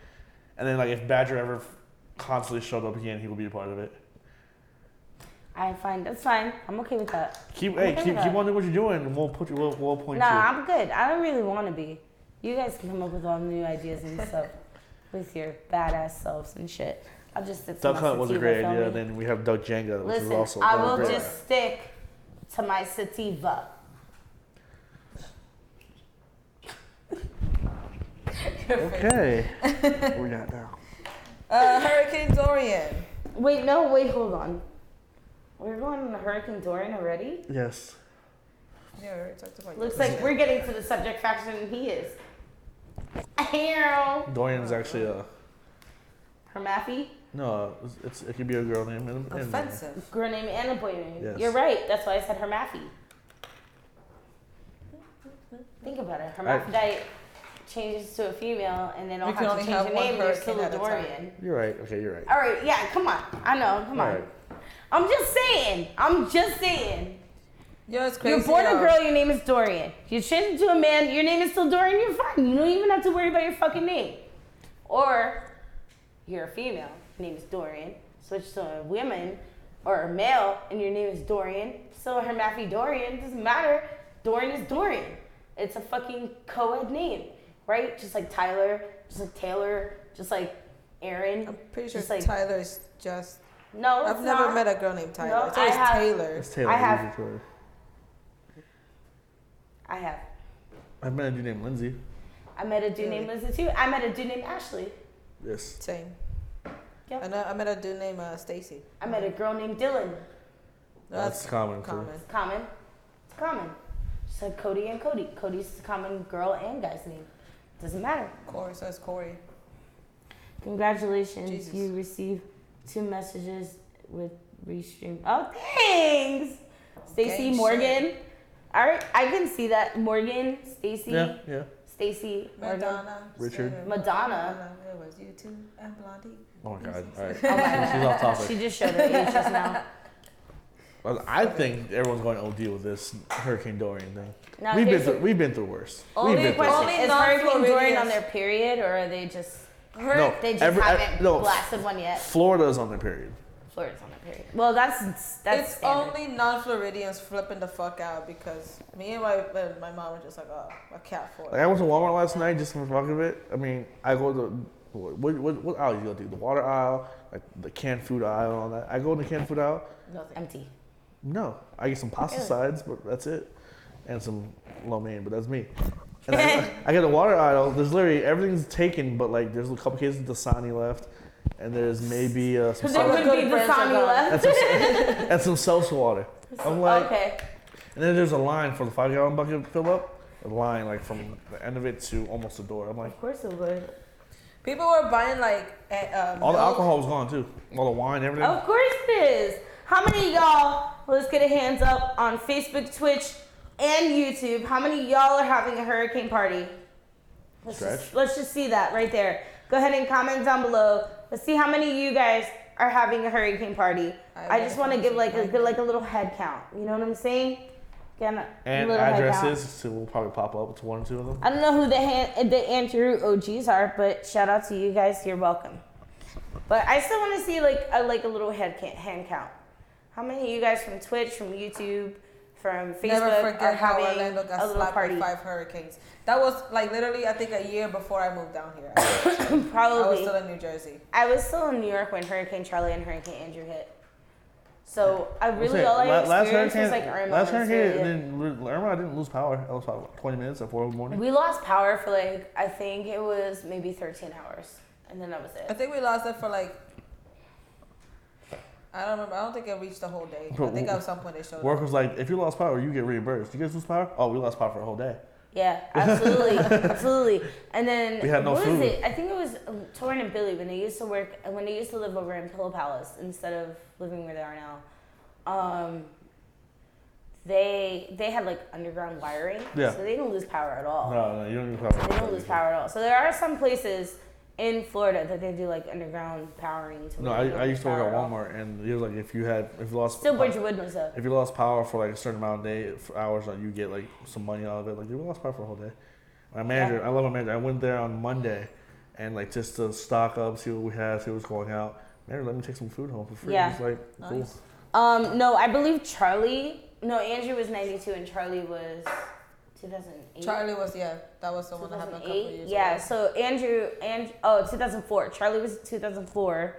Speaker 1: And then like if Badger ever constantly showed up again, he would be a part of it.
Speaker 2: That's fine. I'm okay with that.
Speaker 1: Keep
Speaker 2: okay with
Speaker 1: keep
Speaker 2: that.
Speaker 1: on doing what you're doing, and we'll put you. We'll point
Speaker 2: Nah,
Speaker 1: you.
Speaker 2: I'm good. I don't really want to be. You guys can come up with all new ideas and stuff with your badass selves and shit. I'll just stick to
Speaker 1: Duck
Speaker 2: my
Speaker 1: Hunt was a
Speaker 2: sativa,
Speaker 1: great
Speaker 2: feel
Speaker 1: idea.
Speaker 2: me?
Speaker 1: Then we have Duck Jenga, which
Speaker 2: Listen,
Speaker 1: is also.
Speaker 2: I
Speaker 1: very
Speaker 2: will
Speaker 1: great.
Speaker 2: just stick to my sativa.
Speaker 1: Okay. we got now.
Speaker 3: Hurricane Dorian.
Speaker 2: Wait, hold on. We're going to Hurricane Dorian already?
Speaker 1: Yes.
Speaker 3: Yeah, we already talked about
Speaker 2: Looks
Speaker 3: yours.
Speaker 2: like we're getting to the subject faster than he is. Hero.
Speaker 1: Dorian's actually a
Speaker 2: Hermaphie?
Speaker 1: no. It could be a girl name.
Speaker 3: Offensive.
Speaker 2: Girl name and a boy name.
Speaker 1: Yes.
Speaker 2: You're right. That's why I said Hermaphie. Think about it. Hermaphrodite changes to a female and they don't
Speaker 3: We can
Speaker 2: have to
Speaker 3: only
Speaker 2: change
Speaker 3: have
Speaker 2: your
Speaker 3: one
Speaker 2: name. You're
Speaker 3: hurricane
Speaker 2: still a
Speaker 3: at a time.
Speaker 2: Dorian.
Speaker 1: You're right. Okay, you're right.
Speaker 2: All right, yeah, come on. I know, come on.
Speaker 1: Right.
Speaker 2: I'm just saying.
Speaker 3: Yo, it's crazy.
Speaker 2: You're born a
Speaker 3: yo.
Speaker 2: girl, your name is Dorian. You change it to a man, your name is still Dorian, you're fine. You don't even have to worry about your fucking name. Or you're a female, your name is Dorian. Switch to a woman or a male and your name is Dorian. So Hermaphrodite Dorian, doesn't matter. Dorian is Dorian. It's a fucking co-ed name, right? Just like Tyler, just like Taylor, just like Aaron.
Speaker 3: I'm pretty sure
Speaker 2: just like,
Speaker 3: Tyler is just.
Speaker 2: no,
Speaker 3: I've
Speaker 2: it's
Speaker 3: never
Speaker 2: not.
Speaker 3: met a girl named Tyler.
Speaker 2: No,
Speaker 3: it's always
Speaker 2: I have.
Speaker 3: Taylor.
Speaker 1: It's Taylor.
Speaker 2: I have-
Speaker 1: Easy for her.
Speaker 2: I have.
Speaker 1: I met a dude named Lindsay.
Speaker 2: I met a dude
Speaker 3: Really?
Speaker 2: named Lizzie too. I met a dude named Ashley.
Speaker 1: Yes.
Speaker 3: Same.
Speaker 2: Yep.
Speaker 3: And I met a dude named Stacy.
Speaker 2: I met a girl named Dylan.
Speaker 1: That's common. too.
Speaker 3: common.
Speaker 2: It's common. It's common. Just like Cody and Cody. Cody's a common girl and guy's name. Doesn't matter.
Speaker 3: Corey says Corey.
Speaker 2: Congratulations.
Speaker 3: Jesus.
Speaker 2: You received 2 messages with restream. Oh, thanks. Stacy
Speaker 3: Gang
Speaker 2: Morgan. All right, I can see that. Morgan, Stacy,
Speaker 1: Yeah. Yeah.
Speaker 2: Stacy, Morgan.
Speaker 3: Madonna.
Speaker 1: Richard.
Speaker 3: Sarah,
Speaker 2: Madonna.
Speaker 3: It was you two and Blondie.
Speaker 1: Oh my God. All right.
Speaker 2: Oh my
Speaker 1: She's off topic.
Speaker 2: She just showed her age just now.
Speaker 1: Well, I think everyone's going to OD with this Hurricane Dorian thing.
Speaker 2: Now,
Speaker 1: We've
Speaker 2: here's
Speaker 1: been through worse.
Speaker 3: Only
Speaker 1: We've been through
Speaker 3: question-
Speaker 1: worse.
Speaker 2: Is Hurricane Dorian on their period, or are they just
Speaker 1: No,
Speaker 2: they just haven't
Speaker 1: no,
Speaker 2: blasted one yet?
Speaker 1: Florida's on their period.
Speaker 2: Florida's on their period. Well, that's
Speaker 3: It's
Speaker 2: standard.
Speaker 3: only non-Floridians flipping the fuck out because me and my mom were just like, oh, a cat for
Speaker 1: Like I went to Walmart last night just for the fuck of it. I mean, I go to what aisle you go to? The water aisle, like the canned food aisle, and all that. I go in the canned food aisle.
Speaker 3: nothing.
Speaker 2: empty.
Speaker 1: No, I get some pasta
Speaker 2: Really?
Speaker 1: sides, but that's it, and some lo mein, but that's me. And I get the water aisle. There's literally everything's taken, but like there's a couple cases of Dasani left, and there's maybe some
Speaker 2: Because
Speaker 3: All
Speaker 2: there
Speaker 3: the
Speaker 1: seltzer,
Speaker 2: could be
Speaker 3: good
Speaker 2: the
Speaker 3: brands are
Speaker 2: Sami
Speaker 3: gone.
Speaker 2: left.
Speaker 1: and some seltzer water. I'm like,
Speaker 2: Okay.
Speaker 1: and then there's a line for the 5-gallon bucket fill up, a line like from the end of it to almost the door. I'm like,
Speaker 2: Of course it would.
Speaker 3: People were buying like
Speaker 1: all the
Speaker 3: milk.
Speaker 1: alcohol was gone too. All the wine, everything.
Speaker 2: Of course it is. How many of y'all, let's get a hands up on Facebook, Twitch, and YouTube. How many of y'all are having a hurricane party? Let's just see that right there. Go ahead and comment down below. Let's see how many of you guys are having a hurricane party. I just want to give like a little head count. You know what I'm saying? Get a
Speaker 1: And
Speaker 2: little head count.
Speaker 1: addresses, so we'll probably pop up to 1 or 2 of them.
Speaker 2: I don't know who the Andrew OGs are, but shout out to you guys. You're welcome. But I still want to see like a little hand count. How many of you guys from Twitch, from YouTube, from Facebook
Speaker 3: Never
Speaker 2: are
Speaker 3: forget how
Speaker 2: having
Speaker 3: Orlando
Speaker 2: a
Speaker 3: got
Speaker 2: little
Speaker 3: slapped
Speaker 2: party?
Speaker 3: by 5 hurricanes. That was like literally, I think, a year before I moved down here. I was
Speaker 2: Probably.
Speaker 3: still in New Jersey.
Speaker 2: I was still in New York when Hurricane Charlie and Hurricane Andrew hit. So I
Speaker 1: I'm
Speaker 2: really
Speaker 1: saying,
Speaker 2: all I
Speaker 1: last
Speaker 2: experienced was
Speaker 1: hurricane,
Speaker 2: like Irma.
Speaker 1: last
Speaker 2: and
Speaker 1: hurricane,
Speaker 2: Syria.
Speaker 1: Irma didn't lose power. It was about 20 minutes at 4 in the morning.
Speaker 2: We lost power for like I think it was maybe 13 hours, and then that was
Speaker 3: I
Speaker 2: it.
Speaker 3: think we lost it for like, I don't remember. I don't think it reached the whole day. I think at some point they showed
Speaker 1: Work
Speaker 3: up.
Speaker 1: was like, if you lost power, you get reimbursed. You guys lose power? Oh, we lost power for a whole day.
Speaker 2: Yeah, absolutely, absolutely. And then
Speaker 1: We had no
Speaker 2: what was
Speaker 1: food.
Speaker 2: it? I think it was Torin and Billy when they used to live over in Pillow Palace instead of living where they are now. They had like underground wiring,
Speaker 1: Yeah.
Speaker 2: so they didn't lose power at all.
Speaker 1: No, you don't lose power.
Speaker 2: They don't lose power at all. So there are some places in Florida that they do like underground powering. To
Speaker 1: No,
Speaker 2: where they don't
Speaker 1: I
Speaker 2: lose
Speaker 1: used to work
Speaker 2: power
Speaker 1: at
Speaker 2: all.
Speaker 1: Walmart, and it was like if you lost
Speaker 2: Still Bridgewood was up.
Speaker 1: if you lost power for like a certain amount of hours, like you get like some money out of it. Like you lost power for a whole day. My manager, I love my manager. I went there on Monday, and like just to stock up, see what we had, see what's going out. Manager, let me take some food home for free.
Speaker 2: Yeah.
Speaker 1: It's like cool.
Speaker 3: Nice.
Speaker 2: No, I believe Andrew was 92 and Charlie was 2008.
Speaker 3: Charlie was, that was the one that happened a couple of
Speaker 2: 2008.
Speaker 3: years
Speaker 2: Yeah,
Speaker 3: ago.
Speaker 2: so 2004. Charlie was 2004,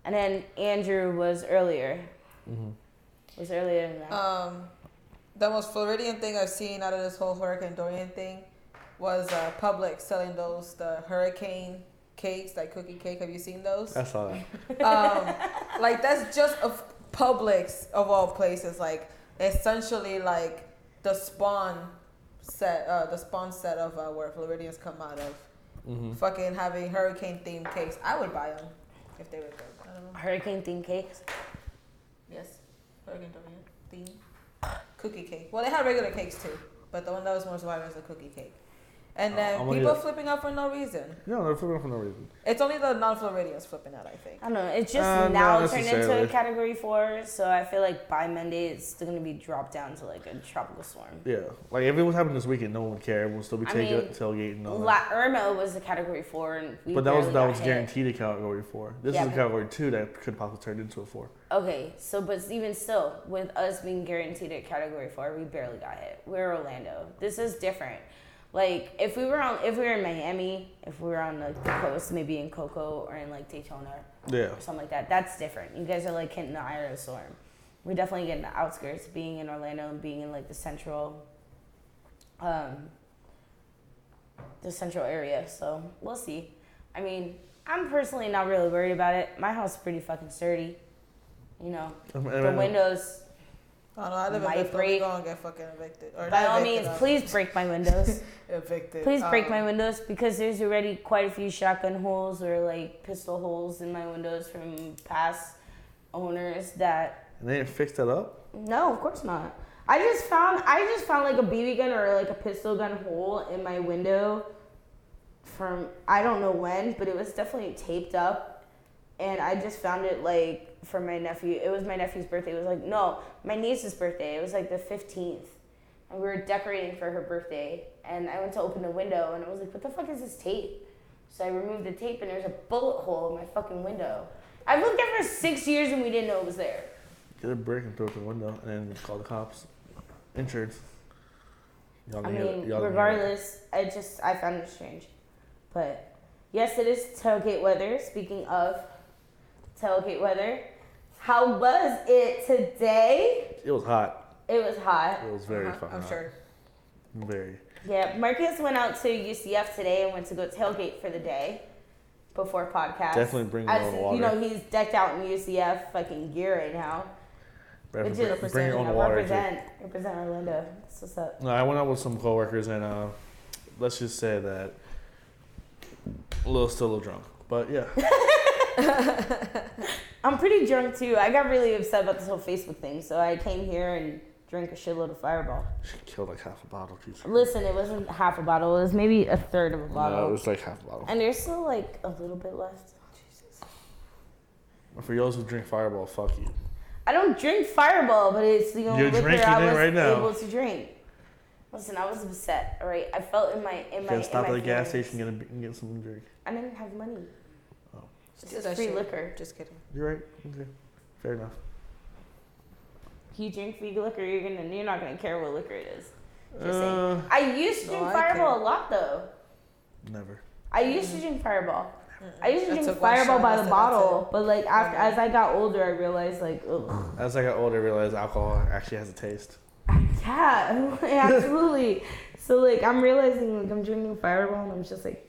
Speaker 2: and then Andrew was earlier.
Speaker 1: Mm-hmm.
Speaker 2: Was earlier than that.
Speaker 3: The most Floridian thing I've seen out of this whole Hurricane Dorian thing was Publix selling the hurricane cakes, like cookie cake. Have you seen those?
Speaker 1: I saw that.
Speaker 3: Like that's just of Publix of all places. Like essentially like the spawn set of where Floridians come out of.
Speaker 1: Mm-hmm.
Speaker 3: Fucking having hurricane themed cakes. I would buy them if they were good. I don't know.
Speaker 2: Hurricane themed cakes.
Speaker 3: Yes, Hurricane Dorian theme cookie cake. Well, they had regular cakes too, but the one that was most viral was the cookie cake. And then
Speaker 1: I'm gonna
Speaker 3: people
Speaker 1: get-
Speaker 3: flipping out for no reason.
Speaker 1: No, they're flipping for no reason.
Speaker 3: It's only the non-Floridians flipping out, I think.
Speaker 2: I don't know. It's just
Speaker 1: Not
Speaker 2: now turned into a
Speaker 1: necessarily.
Speaker 2: category 4, so I feel like by Monday it's still gonna be dropped down to like a tropical storm.
Speaker 1: Yeah, like if it was happening this weekend, no one would care. We'll still be
Speaker 2: I mean,
Speaker 1: tailgating and all that.
Speaker 2: Irma was a category 4, and we
Speaker 1: But that was
Speaker 2: barely got hit.
Speaker 1: guaranteed a category 4. This
Speaker 2: Yeah,
Speaker 1: is a
Speaker 2: but-
Speaker 1: category 2 that could possibly turn into a 4.
Speaker 2: Okay, so but even still, with us being guaranteed at category 4, we barely got hit. We're Orlando. This is different. Like if we were in Miami, if we were on the coast, maybe in Cocoa or in like Daytona
Speaker 1: Yeah.
Speaker 2: or something like that, that's different. You guys are like hitting the eye of the storm. We're definitely getting the outskirts, being in Orlando and being in like the central area. So we'll see. I mean, I'm personally not really worried about it. My house is pretty fucking sturdy. You know, the windows.
Speaker 3: I don't know. I live in
Speaker 2: Might
Speaker 3: Bedford.
Speaker 2: break.
Speaker 3: We're gonna get fucking evicted. Or
Speaker 2: By
Speaker 3: not
Speaker 2: all
Speaker 3: evicted,
Speaker 2: means, please break my windows.
Speaker 3: evicted.
Speaker 2: Please break my windows because there's already quite a few shotgun holes or like pistol holes in my windows from past owners that.
Speaker 1: And they didn't fix that up?
Speaker 2: No, of course not. I just found like a BB gun or like a pistol gun hole in my window from I don't know when, but it was definitely taped up, and I just found it like for my nephew. It was my nephew's birthday. It was like no, my niece's birthday. It was like the 15th, and we were decorating for her birthday. And I went to open the window, and I was like, "What the fuck is this tape?" So I removed the tape, and there's a bullet hole in my fucking window. I've lived there for 6 years, and we didn't know it was there.
Speaker 1: Get a brick and throw it through the window and then call the cops. Insurance. Y'all
Speaker 2: I
Speaker 1: can hear it.
Speaker 2: mean,
Speaker 1: Y'all can hear it.
Speaker 2: regardless, I found it strange. But yes, it is tailgate weather. Speaking of tailgate weather, how was it today?
Speaker 1: It was hot.
Speaker 2: It was hot.
Speaker 1: It was very fucking
Speaker 3: I'm
Speaker 1: hot.
Speaker 3: sure.
Speaker 1: Very.
Speaker 2: Yeah, Marcus went out to UCF today and went to go tailgate for the day before podcast.
Speaker 1: Definitely bring a little water.
Speaker 2: You know, he's decked out in UCF fucking gear right now.
Speaker 1: Bring
Speaker 2: Legit.
Speaker 1: your own water.
Speaker 2: Represent Orlando. That's what's up.
Speaker 1: No, I went out with some coworkers and let's just say that still a little drunk. But yeah.
Speaker 2: I'm pretty drunk too. I got really upset about this whole Facebook thing, so I came here and drank a shitload of Fireball.
Speaker 1: She killed like half a bottle. Jesus.
Speaker 2: Listen, it wasn't half a bottle. It was maybe a third of a bottle.
Speaker 1: No, it was like half a bottle.
Speaker 2: And there's still like a little bit left. Jesus.
Speaker 1: For those who drink Fireball, fuck you.
Speaker 2: I don't drink Fireball, but it's the only
Speaker 1: You're
Speaker 2: liquor
Speaker 1: drinking
Speaker 2: I
Speaker 1: it
Speaker 2: was
Speaker 1: right now.
Speaker 2: able to drink. Listen, I was upset. All right, I felt in my
Speaker 1: Stop at the gas
Speaker 2: feelings.
Speaker 1: station and get some drink.
Speaker 2: I didn't have money.
Speaker 1: Oh.
Speaker 2: It's just free liquor.
Speaker 3: Just kidding.
Speaker 1: You're right. Okay. Fair enough.
Speaker 2: You drink free liquor, you're not gonna care what liquor it is. Just saying. I used to drink
Speaker 3: I
Speaker 2: Fireball
Speaker 3: care.
Speaker 2: a lot though.
Speaker 1: Never.
Speaker 2: I used to drink Fireball. I used to
Speaker 3: I
Speaker 2: drink
Speaker 3: took one
Speaker 2: Fireball
Speaker 3: shot
Speaker 2: by
Speaker 3: and
Speaker 2: the
Speaker 3: I said,
Speaker 2: bottle,
Speaker 3: "That's it."
Speaker 2: but like after,
Speaker 3: Okay.
Speaker 2: as I got older, I realized like, ugh.
Speaker 1: As I got older, I realized alcohol actually has a taste.
Speaker 2: Yeah, absolutely. So like I'm realizing like I'm drinking Fireball and I'm just like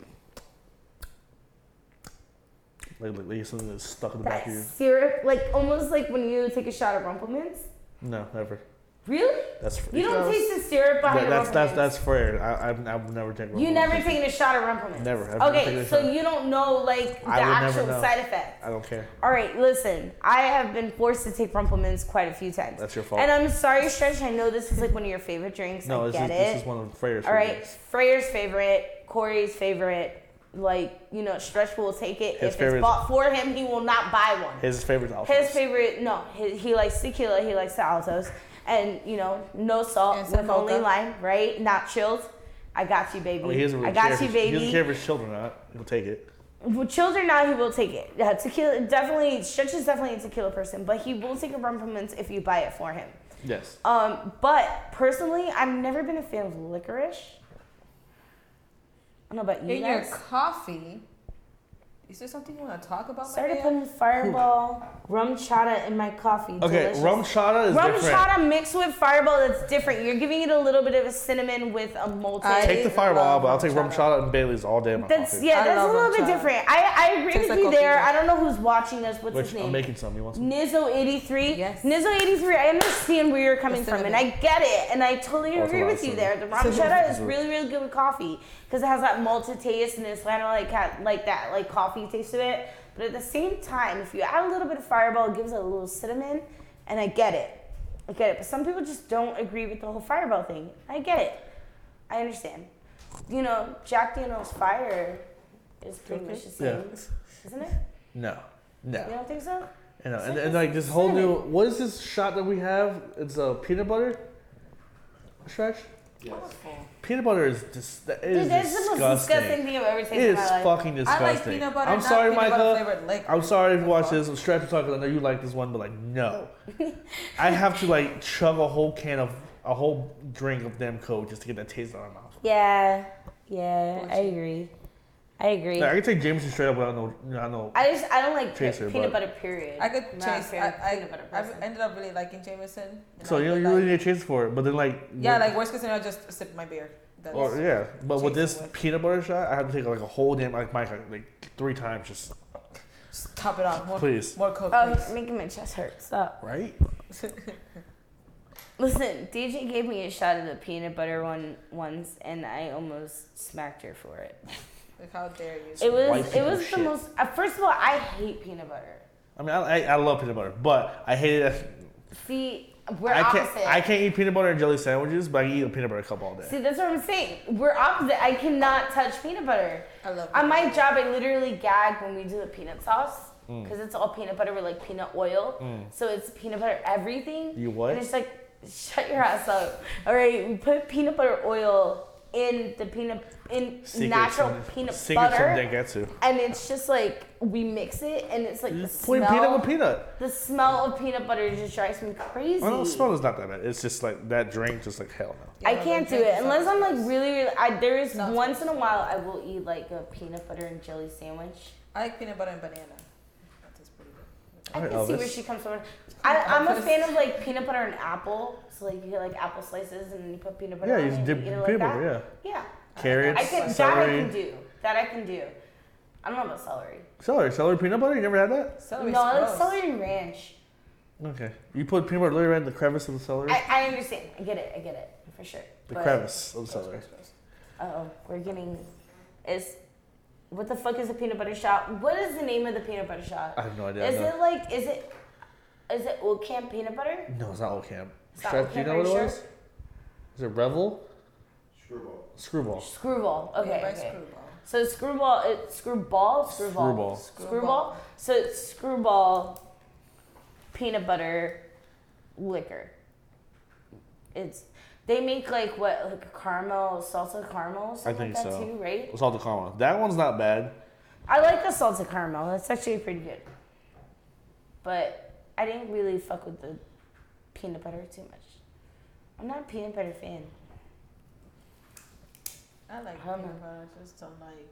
Speaker 1: Like something that's stuck in the back
Speaker 2: that
Speaker 1: of your.
Speaker 2: syrup, like almost like when you take a shot of Rumplemint's.
Speaker 1: No, never.
Speaker 2: Really?
Speaker 1: That's
Speaker 2: You don't
Speaker 3: Gross.
Speaker 2: taste the syrup behind
Speaker 1: that's
Speaker 2: Rumplemint's.
Speaker 1: fair. I've never taken.
Speaker 2: You never taken a shot of Rumplemint's.
Speaker 1: Never. I've never taken
Speaker 2: Okay,
Speaker 1: a
Speaker 2: so
Speaker 1: shot.
Speaker 2: you don't know like the
Speaker 1: I would never
Speaker 2: actual
Speaker 1: know.
Speaker 2: side effects.
Speaker 1: I don't care.
Speaker 2: All right, listen. I have been forced to take Rumplemint's quite a few times.
Speaker 1: That's your fault.
Speaker 2: And I'm sorry, Stretch. I know this is like one of your favorite drinks.
Speaker 1: No,
Speaker 2: I
Speaker 1: this
Speaker 2: get
Speaker 1: is,
Speaker 2: it.
Speaker 1: this is one of Freyr's.
Speaker 2: All right,
Speaker 1: favorites.
Speaker 2: Freyr's favorite, Corey's favorite. Like, you know, Stretch will take it.
Speaker 1: His
Speaker 2: If
Speaker 1: favorite-
Speaker 2: it's bought for him, he will not buy one.
Speaker 1: His favorite alcohol.
Speaker 2: His favorite, no, he likes tequila, he likes the Altos. And, you know, no salt
Speaker 3: And
Speaker 2: with
Speaker 3: some
Speaker 2: only
Speaker 3: mocha.
Speaker 2: lime, right? Not chilled. I got you, baby.
Speaker 1: I mean, he doesn't really
Speaker 2: I got
Speaker 1: care
Speaker 2: you,
Speaker 1: if he doesn't
Speaker 2: baby.
Speaker 1: care if his children or not. He'll take it.
Speaker 2: Well, chilled or not, he will take it. Yeah, tequila, definitely, Stretch is definitely a tequila person, but he will take a Rumplemint's if you buy it for him.
Speaker 1: Yes.
Speaker 2: But personally, I've never been a fan of licorice. I don't know about you
Speaker 3: In your
Speaker 2: guys.
Speaker 3: coffee, is there something you want to talk about?
Speaker 2: Started
Speaker 3: my man?
Speaker 2: putting Fireball, rum chata in my coffee.
Speaker 1: Okay,
Speaker 2: Delicious.
Speaker 1: rum chata is
Speaker 2: Rum
Speaker 1: different.
Speaker 2: chata mixed with Fireball, that's different. You're giving it a little bit of a cinnamon with a malted.
Speaker 1: Take the Fireball out, but I'll take rum
Speaker 3: chata.
Speaker 1: chata and Bailey's all day in my
Speaker 2: That's
Speaker 1: coffee.
Speaker 2: yeah,
Speaker 3: I
Speaker 2: that's a
Speaker 3: love
Speaker 2: little
Speaker 3: rum
Speaker 2: bit
Speaker 3: chata.
Speaker 2: different. I agree
Speaker 3: Tastes
Speaker 2: with
Speaker 3: like
Speaker 2: you there.
Speaker 3: coffee.
Speaker 2: I don't know who's watching us. What's his
Speaker 1: Which
Speaker 2: name?
Speaker 1: I'm making some. You want some?
Speaker 2: Nizzo83.
Speaker 3: Yes.
Speaker 2: Nizzo83. I understand where you're coming
Speaker 3: The
Speaker 2: from, and
Speaker 3: cinnamon.
Speaker 2: I get it, and I totally
Speaker 1: Oh, it's a
Speaker 2: agree
Speaker 1: lot
Speaker 2: with
Speaker 1: of
Speaker 2: you
Speaker 1: cinnamon.
Speaker 2: there. The rum chata is really, really good with coffee because it has that malted taste and it's kind of like that like coffee taste to it. But at the same time, if you add a little bit of Fireball, it gives it a little cinnamon, and I get it. I get it. But some people just don't agree with the whole Fireball thing. I get it. I understand. You know, Jack Daniel's Fire is pretty much the same, isn't it?
Speaker 1: No.
Speaker 2: You don't think so?
Speaker 1: You know,
Speaker 2: It's
Speaker 1: and,
Speaker 2: like
Speaker 1: and
Speaker 2: this
Speaker 1: like this whole new.
Speaker 2: cinnamon.
Speaker 1: What is this shot that we have? It's peanut butter. Stretch. Peanut butter is just. It is
Speaker 2: Dude, that's the most
Speaker 1: disgusting.
Speaker 2: disgusting thing I've ever tasted
Speaker 1: It
Speaker 2: in
Speaker 1: is
Speaker 2: my life.
Speaker 1: fucking
Speaker 3: I
Speaker 1: disgusting.
Speaker 3: like peanut butter.
Speaker 1: I'm
Speaker 3: not
Speaker 1: sorry,
Speaker 3: peanut butter
Speaker 1: Micah.
Speaker 3: flavored liquor.
Speaker 1: I'm sorry if you watch this. Stretch talking. I know you like this one, but like no, I have to like chug a whole drink of damn Coke just to get that taste out of my mouth.
Speaker 2: Yeah, I agree.
Speaker 1: Like, I can take Jameson straight up without no.
Speaker 2: I don't like
Speaker 1: Chaser,
Speaker 2: peanut
Speaker 1: but-
Speaker 2: butter. Period.
Speaker 3: I could
Speaker 2: I'm not a
Speaker 3: chase.
Speaker 2: fan of peanut butter
Speaker 3: I've
Speaker 2: person.
Speaker 3: ended up really liking Jameson. and
Speaker 1: So
Speaker 3: I
Speaker 1: you
Speaker 3: feel
Speaker 1: really
Speaker 3: like-
Speaker 1: need a chase for it, but then like
Speaker 3: Yeah, like worst case scenario, I just sip my beer. That's
Speaker 1: or yeah, but with this
Speaker 3: Chasing with.
Speaker 1: peanut butter shot, I have to take like a whole damn like like 3 times just
Speaker 3: Just top it off. More,
Speaker 1: please.
Speaker 3: more Coke,
Speaker 2: Oh,
Speaker 3: please.
Speaker 2: you're making my chest hurt. Stop.
Speaker 1: Right?
Speaker 2: Listen, DJ gave me a shot of the peanut butter one once, and I almost smacked her for it.
Speaker 3: Like, how dare you?
Speaker 1: White
Speaker 2: It
Speaker 1: people
Speaker 2: was the
Speaker 1: shit.
Speaker 2: most. First of all, I hate peanut butter.
Speaker 1: I mean, I love peanut butter, but I hate it.
Speaker 2: See, we're opposite.
Speaker 1: I can't eat peanut butter and jelly sandwiches, but I can eat a peanut butter cup all day.
Speaker 2: See, that's what I'm saying. We're opposite. I cannot touch peanut butter.
Speaker 3: I love
Speaker 2: On my
Speaker 3: peanut
Speaker 2: job, I literally gag when we do the peanut sauce
Speaker 1: Mm.
Speaker 2: because it's all peanut butter with like peanut oil. So it's peanut butter everything.
Speaker 1: You what?
Speaker 2: And it's like, shut your ass up. All right, we put peanut butter oil in the natural peanut butter,
Speaker 1: Dengetsu.
Speaker 2: and it's just like we mix it, and it's like the
Speaker 1: Putting peanut
Speaker 2: smell.
Speaker 1: with peanut.
Speaker 2: The smell of peanut butter just drives me crazy.
Speaker 1: Well, the smell is not that bad. It's just like that drink, just like hell no.
Speaker 2: I
Speaker 3: Yeah,
Speaker 2: can't do
Speaker 3: drink
Speaker 2: it unless I'm like
Speaker 3: sounds
Speaker 2: really. There is
Speaker 3: Sounds
Speaker 2: once in a while I will eat like a peanut butter and jelly sandwich.
Speaker 3: I like peanut butter and banana. That tastes pretty good.
Speaker 2: I
Speaker 1: Alright,
Speaker 2: can see
Speaker 1: Elvis.
Speaker 2: where she comes from. I'm a fan of like peanut butter and apple. So like you get like apple slices and then you put peanut butter
Speaker 1: Yeah,
Speaker 2: on
Speaker 1: you
Speaker 2: it.
Speaker 1: dip
Speaker 2: and eat it
Speaker 1: peanut
Speaker 2: like
Speaker 1: butter,
Speaker 2: that.
Speaker 1: yeah.
Speaker 2: Yeah.
Speaker 1: Carrots,
Speaker 2: I can.
Speaker 1: celery.
Speaker 2: That I can do. I don't know about celery.
Speaker 1: Celery peanut butter? You never had that?
Speaker 3: Celery's
Speaker 2: No, I like
Speaker 3: gross.
Speaker 2: celery and ranch.
Speaker 1: Okay. You put peanut butter literally right in the crevice of the celery?
Speaker 2: I understand. I get it. For sure.
Speaker 1: The
Speaker 2: But-
Speaker 1: crevice of the celery.
Speaker 2: Uh-oh. We're getting... What the fuck is a peanut butter shot? What is the name of the peanut butter shot?
Speaker 1: I have no idea.
Speaker 2: Is it Old Camp peanut butter?
Speaker 1: No, it's not Old Camp.
Speaker 2: It's not
Speaker 1: Stretch,
Speaker 2: Old
Speaker 1: do you
Speaker 2: Camp,
Speaker 1: know what
Speaker 2: are
Speaker 1: it
Speaker 2: you
Speaker 1: was? Is it Revel? Screwball.
Speaker 2: Screwball. Okay.
Speaker 3: Yeah,
Speaker 2: okay.
Speaker 3: Screwball.
Speaker 2: So screwball.
Speaker 3: Screwball.
Speaker 2: So it's screwball peanut butter liquor. They make like caramel, salted caramel, or something
Speaker 1: think
Speaker 2: like that
Speaker 1: so.
Speaker 2: too, right?
Speaker 1: Salted caramel. That one's not bad.
Speaker 2: I like the salted caramel. That's actually pretty good. But I didn't really fuck with the peanut butter too much. I'm not a peanut butter fan.
Speaker 3: I like
Speaker 2: I don't
Speaker 3: peanut
Speaker 2: know.
Speaker 3: butter. I just don't like.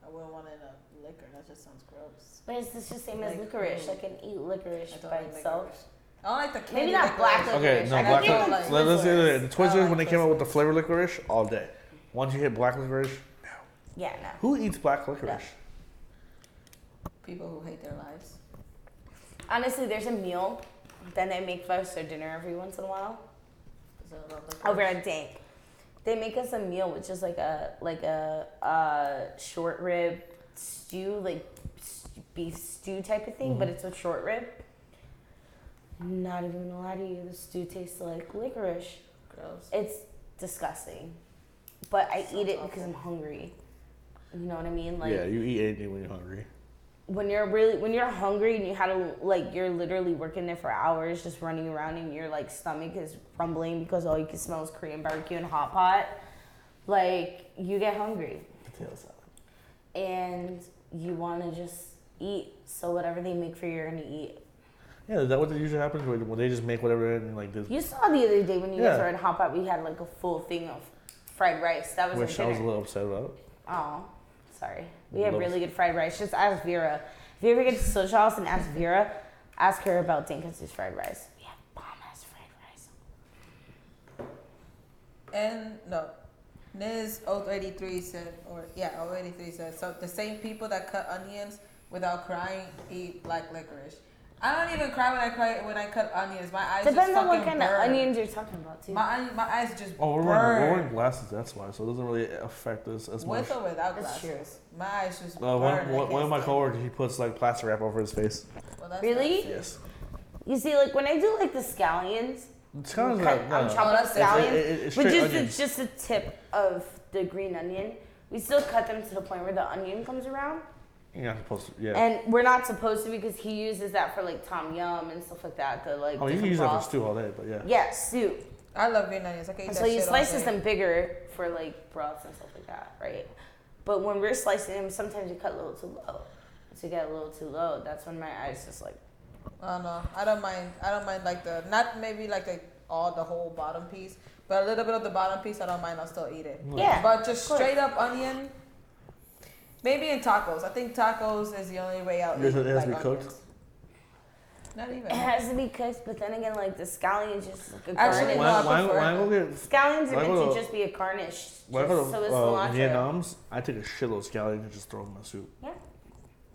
Speaker 3: I wouldn't want it in a liquor. That just sounds gross.
Speaker 2: But it's just the same as
Speaker 3: Like,
Speaker 2: licorice. I can eat licorice
Speaker 3: I don't
Speaker 2: by
Speaker 3: like
Speaker 2: itself.
Speaker 3: licorice. I don't like the candy
Speaker 2: Maybe not
Speaker 3: licorice.
Speaker 2: black licorice.
Speaker 1: Okay, no,
Speaker 2: I
Speaker 1: black
Speaker 2: think
Speaker 3: licorice.
Speaker 2: like
Speaker 1: Let's say
Speaker 2: Twizzlers.
Speaker 1: the Twizzlers,
Speaker 3: I like
Speaker 1: when they came out with the
Speaker 3: Twizzlers.
Speaker 1: flavor licorice, all day. Once you hit black licorice,
Speaker 2: Yeah, no.
Speaker 1: who eats black licorice?
Speaker 3: People who hate their lives.
Speaker 2: Honestly, there's a meal that they make for us for dinner every once in a while
Speaker 3: Is it about licorice?
Speaker 2: over at Dank. They make us a meal which is like a short rib stew, like beef stew type of thing, but it's a short rib. Not even gonna lie to you, the stew tastes like licorice.
Speaker 3: Gross.
Speaker 2: It's disgusting, but I eat it
Speaker 3: Sounds
Speaker 2: because
Speaker 3: awful.
Speaker 2: I'm hungry. You know what I mean? Like
Speaker 1: Yeah, you eat anything when you're hungry.
Speaker 2: when you're hungry and you had to you're literally working there for hours just running around and your like stomach is rumbling because all you can smell is Korean barbecue and hot pot, like you get hungry
Speaker 1: Potato salad.
Speaker 2: and you want to just eat, so whatever they make for you, you're gonna eat.
Speaker 1: Yeah, is that what usually happens when they just make whatever and like this?
Speaker 2: You saw the other day when you guys
Speaker 1: Yeah.
Speaker 2: were in hot pot, we had like a full thing of fried rice. That was
Speaker 1: Which
Speaker 2: our
Speaker 1: I was a
Speaker 2: dinner.
Speaker 1: little upset about.
Speaker 2: Oh, sorry. We had
Speaker 1: Love-
Speaker 2: really good fried rice. Just ask Vera. If you ever get to Social House and ask Vera, ask her about Dinkins' fried rice. We have bomb ass fried rice.
Speaker 3: And no, Niz 083 said, 083 said, so the same people that cut onions without crying eat black licorice. I don't even cry when I cut onions. My eyes
Speaker 2: Depends
Speaker 3: just
Speaker 2: on what
Speaker 3: fucking
Speaker 2: kind of
Speaker 3: burn.
Speaker 2: onions you're talking about, too.
Speaker 3: My eyes just
Speaker 1: Oh, we're
Speaker 3: burn.
Speaker 1: wearing glasses, that's why. So it doesn't really affect us as much.
Speaker 3: With or without
Speaker 2: That's
Speaker 3: glasses. My eyes just
Speaker 1: One,
Speaker 3: burn.
Speaker 1: one of my coworkers, he puts like plastic wrap over his face.
Speaker 3: Well, that's
Speaker 2: Really?
Speaker 3: not-
Speaker 1: Yes.
Speaker 2: You see, like when I do like the scallions,
Speaker 1: It's kind of
Speaker 2: cut,
Speaker 1: like,
Speaker 2: I'm
Speaker 1: no,
Speaker 2: chopping
Speaker 3: that's-
Speaker 2: up scallions,
Speaker 1: it's
Speaker 2: but
Speaker 1: straight
Speaker 2: just
Speaker 1: onions.
Speaker 2: it's just the tip of the green onion. We still cut them to the point where the onion comes around.
Speaker 1: You're not supposed to, yeah.
Speaker 2: And we're not supposed to because he uses that for like tom yum and stuff like that. The like
Speaker 1: Oh, you can
Speaker 2: different
Speaker 1: use that for
Speaker 2: broth.
Speaker 1: stew all day, but yeah.
Speaker 2: Yeah, soup.
Speaker 3: I love green onions. I can eat
Speaker 2: And
Speaker 3: that
Speaker 2: so you
Speaker 3: shit
Speaker 2: slice
Speaker 3: all day.
Speaker 2: them bigger for like broths and stuff like that, right? But when we're slicing them, sometimes you cut a little too low. So you get a little too low. That's when my eyes just like.
Speaker 3: I don't know. I don't mind like not maybe like the whole bottom piece, but a little bit of the bottom piece. I don't mind. I'll still eat it.
Speaker 2: Yeah.
Speaker 3: But just
Speaker 2: of course.
Speaker 3: straight up onion. Maybe in tacos. I think tacos is the only way I'll
Speaker 1: Does
Speaker 3: eat.
Speaker 1: it have to
Speaker 3: like
Speaker 1: be cooked?
Speaker 3: onions. Not even.
Speaker 2: It has to be cooked, but then again, like the scallions just like a
Speaker 3: Actually,
Speaker 2: garnish.
Speaker 3: no, I
Speaker 1: When
Speaker 3: prefer
Speaker 1: I go get
Speaker 2: Scallions are
Speaker 1: when I
Speaker 2: meant
Speaker 1: go
Speaker 2: to
Speaker 1: to-
Speaker 2: just be a garnish. Just,
Speaker 1: when I go to
Speaker 2: so is cilantro.
Speaker 1: Vietnam's, I take a shitload of scallions and just throw them in my soup.
Speaker 2: Yeah.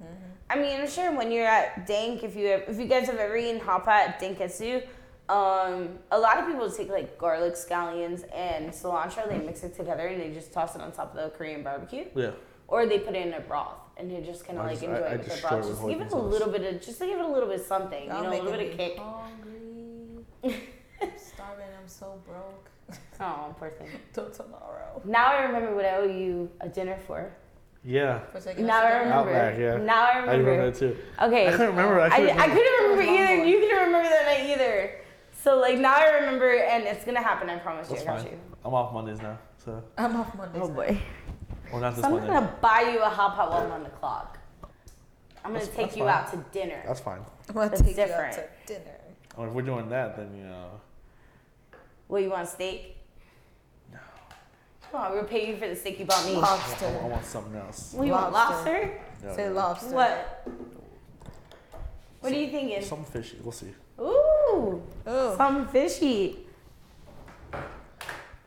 Speaker 3: Mm-hmm.
Speaker 2: I mean, I'm sure when you're at Dank, if you guys have ever eaten hot pot at Danketsu, a lot of people take like garlic scallions and cilantro. They mix it together and they just toss it on top of the Korean barbecue,
Speaker 1: Yeah.
Speaker 2: or they put it in a broth and you just kind of
Speaker 1: I
Speaker 2: like
Speaker 1: just-
Speaker 2: enjoy
Speaker 1: I
Speaker 2: it with the
Speaker 1: just
Speaker 2: broth.
Speaker 1: destroy it
Speaker 2: Just
Speaker 1: with
Speaker 2: give it a
Speaker 1: hoisin sauce.
Speaker 2: little bit of, just to give it a little bit of something,
Speaker 3: Y'all
Speaker 2: you know, a little
Speaker 3: making
Speaker 2: bit of
Speaker 3: me
Speaker 2: kick.
Speaker 3: hungry. I'm starving. I'm so broke.
Speaker 2: Oh, poor thing.
Speaker 3: Till tomorrow.
Speaker 2: Now I remember what I owe you a dinner for.
Speaker 1: Yeah.
Speaker 3: For taking
Speaker 2: Now
Speaker 3: us
Speaker 2: I
Speaker 3: to dinner.
Speaker 2: remember.
Speaker 1: Outback, yeah.
Speaker 2: Now I
Speaker 1: I
Speaker 2: remember.
Speaker 1: remember that too.
Speaker 2: Okay.
Speaker 1: I couldn't remember.
Speaker 2: I couldn't remember either.
Speaker 3: Remember.
Speaker 2: You couldn't remember that night either. So like now I remember, and it's gonna happen. I promise you.
Speaker 1: That's
Speaker 2: I got
Speaker 1: fine.
Speaker 2: you.
Speaker 1: I'm off Mondays now, so
Speaker 3: I'm off Mondays.
Speaker 2: Oh boy.
Speaker 1: well not this
Speaker 2: So I'm
Speaker 1: Monday.
Speaker 2: gonna buy you a hot pot while I'm on the clock. I'm gonna
Speaker 1: That's-
Speaker 2: take
Speaker 1: that's
Speaker 2: you
Speaker 1: fine.
Speaker 2: out to dinner.
Speaker 1: That's fine.
Speaker 3: I'm gonna
Speaker 2: That's
Speaker 3: take you
Speaker 2: different.
Speaker 3: out to dinner.
Speaker 1: Or if we're doing that, then you know.
Speaker 2: What, you want steak? No. Come on, we'll pay you for the steak you bought me.
Speaker 1: I
Speaker 3: Lobster.
Speaker 1: want something else.
Speaker 2: What, you want
Speaker 3: Lobster.
Speaker 2: lobster?
Speaker 1: Yeah,
Speaker 3: Say
Speaker 1: yeah.
Speaker 3: lobster.
Speaker 2: What? What are you thinking?
Speaker 1: Something fishy. We'll see.
Speaker 2: Ooh,
Speaker 3: Ooh.
Speaker 2: something fishy.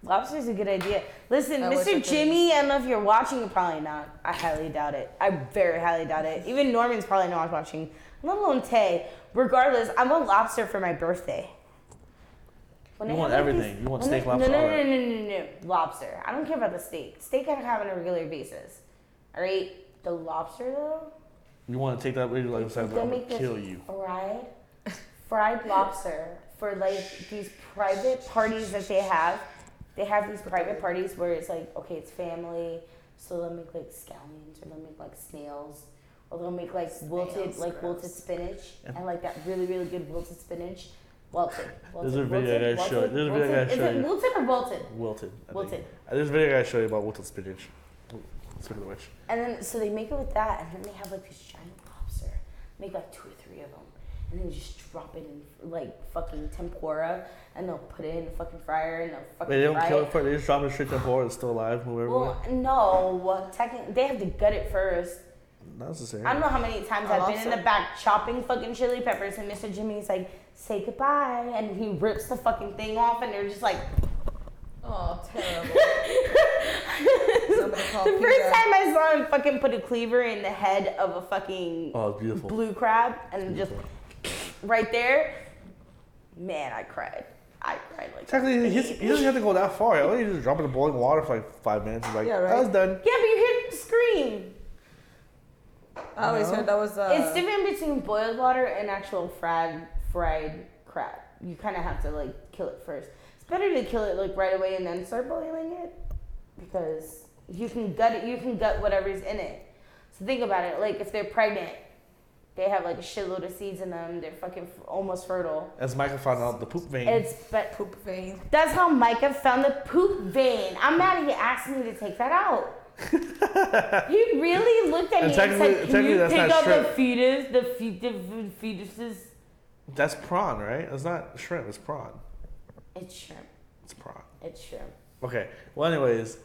Speaker 2: Lobster's a good idea. Listen,
Speaker 3: I wish I
Speaker 2: Mr.
Speaker 3: could.
Speaker 2: Jimmy, I don't know if you're watching, you're probably not. I highly doubt it. I very highly doubt it. Even Norman's probably not watching. let alone Tay. Regardless, I want lobster for my birthday. When
Speaker 1: You
Speaker 2: they
Speaker 1: want
Speaker 2: have, like,
Speaker 1: everything. You want
Speaker 2: when
Speaker 1: steak,
Speaker 2: they-
Speaker 1: lobster,
Speaker 2: No,
Speaker 1: all
Speaker 2: no,
Speaker 1: that.
Speaker 2: no, no, no, no. Lobster. I don't care about the steak. Steak I can have on a regular basis. All right? The lobster, though,
Speaker 1: You want to take that with you, like I said,
Speaker 2: they'll
Speaker 1: I'm
Speaker 2: make
Speaker 1: gonna
Speaker 2: this
Speaker 1: kill you.
Speaker 2: fried lobster for, like, these private parties that they have. They have these private parties where it's like, okay, it's family, so they'll make, like, scallions, or they'll make, like, snails, or they'll make, like, wilted
Speaker 3: gross.
Speaker 2: spinach, and, like, that really, really good wilted spinach. Wilted.
Speaker 1: There's a video I gotta show you. There's a video I gotta
Speaker 2: Is
Speaker 1: show
Speaker 2: it
Speaker 1: you.
Speaker 2: wilted or wilted?
Speaker 1: Wilted. I think.
Speaker 2: Wilted.
Speaker 1: There's a video I gotta show you about wilted spinach. Speaking of which.
Speaker 2: And then, so they make it with that, and then they have, like, this giant lobster. Make, like, 2 or 3 of them. And then just drop it in, like, fucking tempura, and they'll put it in the fucking fryer, and they'll fucking
Speaker 1: Wait, they don't
Speaker 2: fry
Speaker 1: kill
Speaker 2: it.
Speaker 1: it first. They just drop it straight to the board. It's still alive. Move everywhere.
Speaker 2: Well, no, technically, they have to gut it first.
Speaker 1: Not necessarily.
Speaker 2: I don't know how many times I've been in the back chopping fucking chili peppers, and Mr. Jimmy's like, say goodbye, and he rips the fucking thing off, and they're just like,
Speaker 3: Oh, terrible. Somebody call
Speaker 2: the
Speaker 3: Peter.
Speaker 2: first time I saw him fucking put a cleaver in the head of a fucking
Speaker 1: Oh, it's beautiful.
Speaker 2: blue crab, and just
Speaker 1: Beautiful.
Speaker 2: right there, man, I cried. I cried like
Speaker 1: Technically,
Speaker 2: a
Speaker 1: he
Speaker 2: baby.
Speaker 1: doesn't have to go that far. All you just drop it in boiling water for like 5 minutes. He's like,
Speaker 3: Yeah, right.
Speaker 1: I was done.
Speaker 2: Yeah, but you hear the scream.
Speaker 3: I always heard that was.
Speaker 2: It's different between boiled water and actual fried crab. You kind of have to like kill it first. It's better to kill it like right away and then start boiling it because you can gut it. You can gut whatever's in it. So think about it. Like if they're pregnant, they have like a shitload of seeds in them. They're fucking almost fertile.
Speaker 1: As Michael found out, the poop vein.
Speaker 2: But
Speaker 3: poop vein.
Speaker 2: that's how Micah found the poop vein. I'm mad he asked me to take that out. He really looked at
Speaker 1: And
Speaker 2: me and said, "Can
Speaker 1: technically
Speaker 2: you
Speaker 1: that's
Speaker 2: take
Speaker 1: not
Speaker 2: out
Speaker 1: shrimp.
Speaker 2: the fetus, the fetuses?"
Speaker 1: That's prawn, right? It's not shrimp. It's prawn.
Speaker 2: It's shrimp.
Speaker 1: It's prawn.
Speaker 2: It's shrimp.
Speaker 1: Okay. Well, anyways,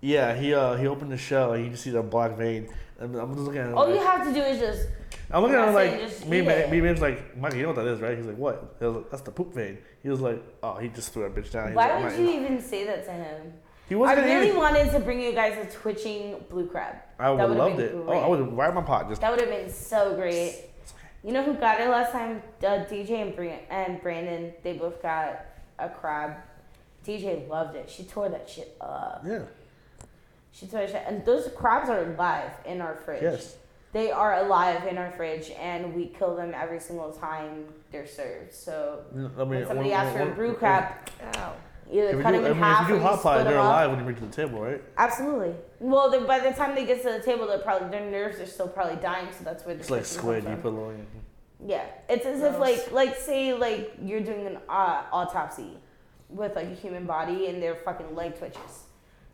Speaker 1: yeah, he opened the shell and you just see the black vein. And I'm just looking at it.
Speaker 2: All
Speaker 1: like,
Speaker 2: you have to do is just.
Speaker 1: I'm looking at him
Speaker 2: I'm not saying just
Speaker 1: like, me
Speaker 2: eat it.
Speaker 1: man's like, Mike, you know what that is, right? He's like, what? He was like, that's the poop vein. He was like, oh, he just threw that bitch down. He's
Speaker 2: Why
Speaker 1: like,
Speaker 2: would
Speaker 1: I'm
Speaker 2: you
Speaker 1: not-
Speaker 2: even say that to him?
Speaker 1: He
Speaker 2: I
Speaker 1: wasn't gonna
Speaker 2: really
Speaker 1: eat it.
Speaker 2: wanted to bring you guys a twitching blue crab.
Speaker 1: I
Speaker 2: That
Speaker 1: would have
Speaker 2: would've
Speaker 1: loved
Speaker 2: been
Speaker 1: it. Oh,
Speaker 2: great.
Speaker 1: I would have right in my pot. Just
Speaker 2: That would have been so great. You know who got it last time? DJ and Brandon. They both got a crab. DJ loved it. She tore that shit up.
Speaker 1: yeah.
Speaker 2: She tore that shit. And those crabs are alive in our fridge.
Speaker 1: Yes.
Speaker 2: They are alive in our fridge, and we kill them every single time they're served. So
Speaker 1: I mean,
Speaker 2: when somebody asks for a brew crab,
Speaker 3: Ow.
Speaker 2: either cut them in half
Speaker 1: if you
Speaker 2: or
Speaker 1: do
Speaker 2: you
Speaker 1: hot pot,
Speaker 2: split
Speaker 1: they're
Speaker 2: them up.
Speaker 1: alive when you bring it to the table, right?
Speaker 2: Absolutely. Well, by the time they get to the table, their nerves are still probably dying. So that's where the
Speaker 1: It's like
Speaker 2: twitching
Speaker 1: squid.
Speaker 2: comes
Speaker 1: You
Speaker 2: from.
Speaker 1: put a little.
Speaker 2: Yeah, it's as if
Speaker 3: Gross.
Speaker 2: say you're doing an autopsy with like a human body and their fucking leg twitches.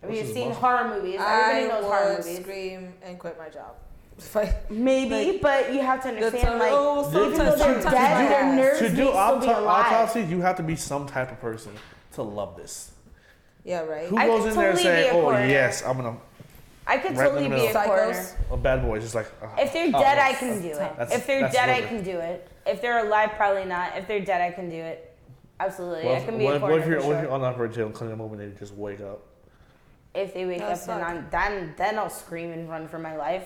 Speaker 2: Have you
Speaker 1: This is
Speaker 2: seen
Speaker 1: muscle.
Speaker 2: horror movies? Everybody
Speaker 3: I
Speaker 2: knows horror
Speaker 3: would
Speaker 2: movies.
Speaker 3: scream and quit my job. Like,
Speaker 2: Maybe, but you have to understand like
Speaker 3: oh,
Speaker 1: even
Speaker 2: even though they're
Speaker 3: sometimes
Speaker 2: dead, their nerves
Speaker 1: To
Speaker 2: may
Speaker 1: do
Speaker 2: still be alive.
Speaker 1: autopsy, you have to be some type of person to love this.
Speaker 3: yeah, right.
Speaker 1: Who
Speaker 2: I
Speaker 1: goes
Speaker 2: could
Speaker 1: in there and
Speaker 2: totally
Speaker 1: say,
Speaker 2: be a
Speaker 1: "Oh
Speaker 2: coroner.
Speaker 1: yes, I'm gonna"?
Speaker 2: I could
Speaker 1: Right in the
Speaker 2: totally be a
Speaker 1: middle.
Speaker 2: coroner.
Speaker 3: Psychos.
Speaker 1: A bad boy is just like.
Speaker 2: If they're
Speaker 1: oh,
Speaker 2: dead, I
Speaker 1: yes.
Speaker 2: can do it.
Speaker 1: That's-
Speaker 2: If they're
Speaker 1: that's
Speaker 2: dead, I
Speaker 1: liver.
Speaker 2: can do it. If they're alive, probably not. If they're dead, I can do it. Absolutely, I can be a
Speaker 1: what
Speaker 2: coroner
Speaker 1: if you're
Speaker 2: for
Speaker 1: what if
Speaker 2: sure.
Speaker 1: you're on that jail and clean them up and they just wake up?
Speaker 2: If they wake
Speaker 3: That
Speaker 2: up and then I'll scream and run for my life.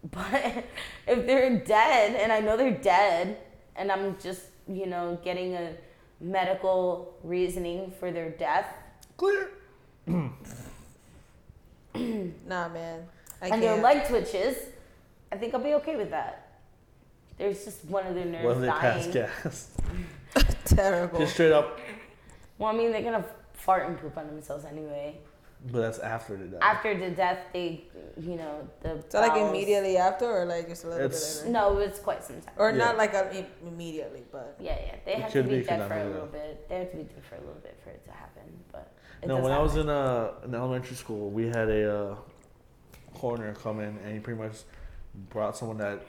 Speaker 2: But if they're dead and I know they're dead and I'm just, getting a medical reasoning for their death
Speaker 1: Clear.
Speaker 3: Nah, man. I
Speaker 2: and their
Speaker 3: can't.
Speaker 2: leg twitches, I think I'll be okay with that. There's just one of their nerves
Speaker 1: What if they pass
Speaker 2: dying.
Speaker 1: gas?
Speaker 3: Terrible.
Speaker 1: Just straight up.
Speaker 2: Well, I mean, they're gonna fart and poop on themselves anyway.
Speaker 1: But that's after they die.
Speaker 2: After the death, they, the
Speaker 3: So like
Speaker 2: bowels-
Speaker 3: immediately after, or like just a little
Speaker 1: It's-
Speaker 3: bit later,
Speaker 2: No, it's quite some time.
Speaker 3: or
Speaker 1: Yeah.
Speaker 3: not like immediately, but
Speaker 2: Yeah, they
Speaker 1: It
Speaker 2: have to
Speaker 1: could
Speaker 2: be
Speaker 1: be, could
Speaker 2: dead
Speaker 1: not
Speaker 2: for a
Speaker 1: be,
Speaker 2: little
Speaker 1: though.
Speaker 2: bit. They have to be dead for a little bit for it to happen, but it
Speaker 1: No,
Speaker 2: does
Speaker 1: when I was
Speaker 2: happen.
Speaker 1: in elementary school, we had a coroner come in and he pretty much brought someone that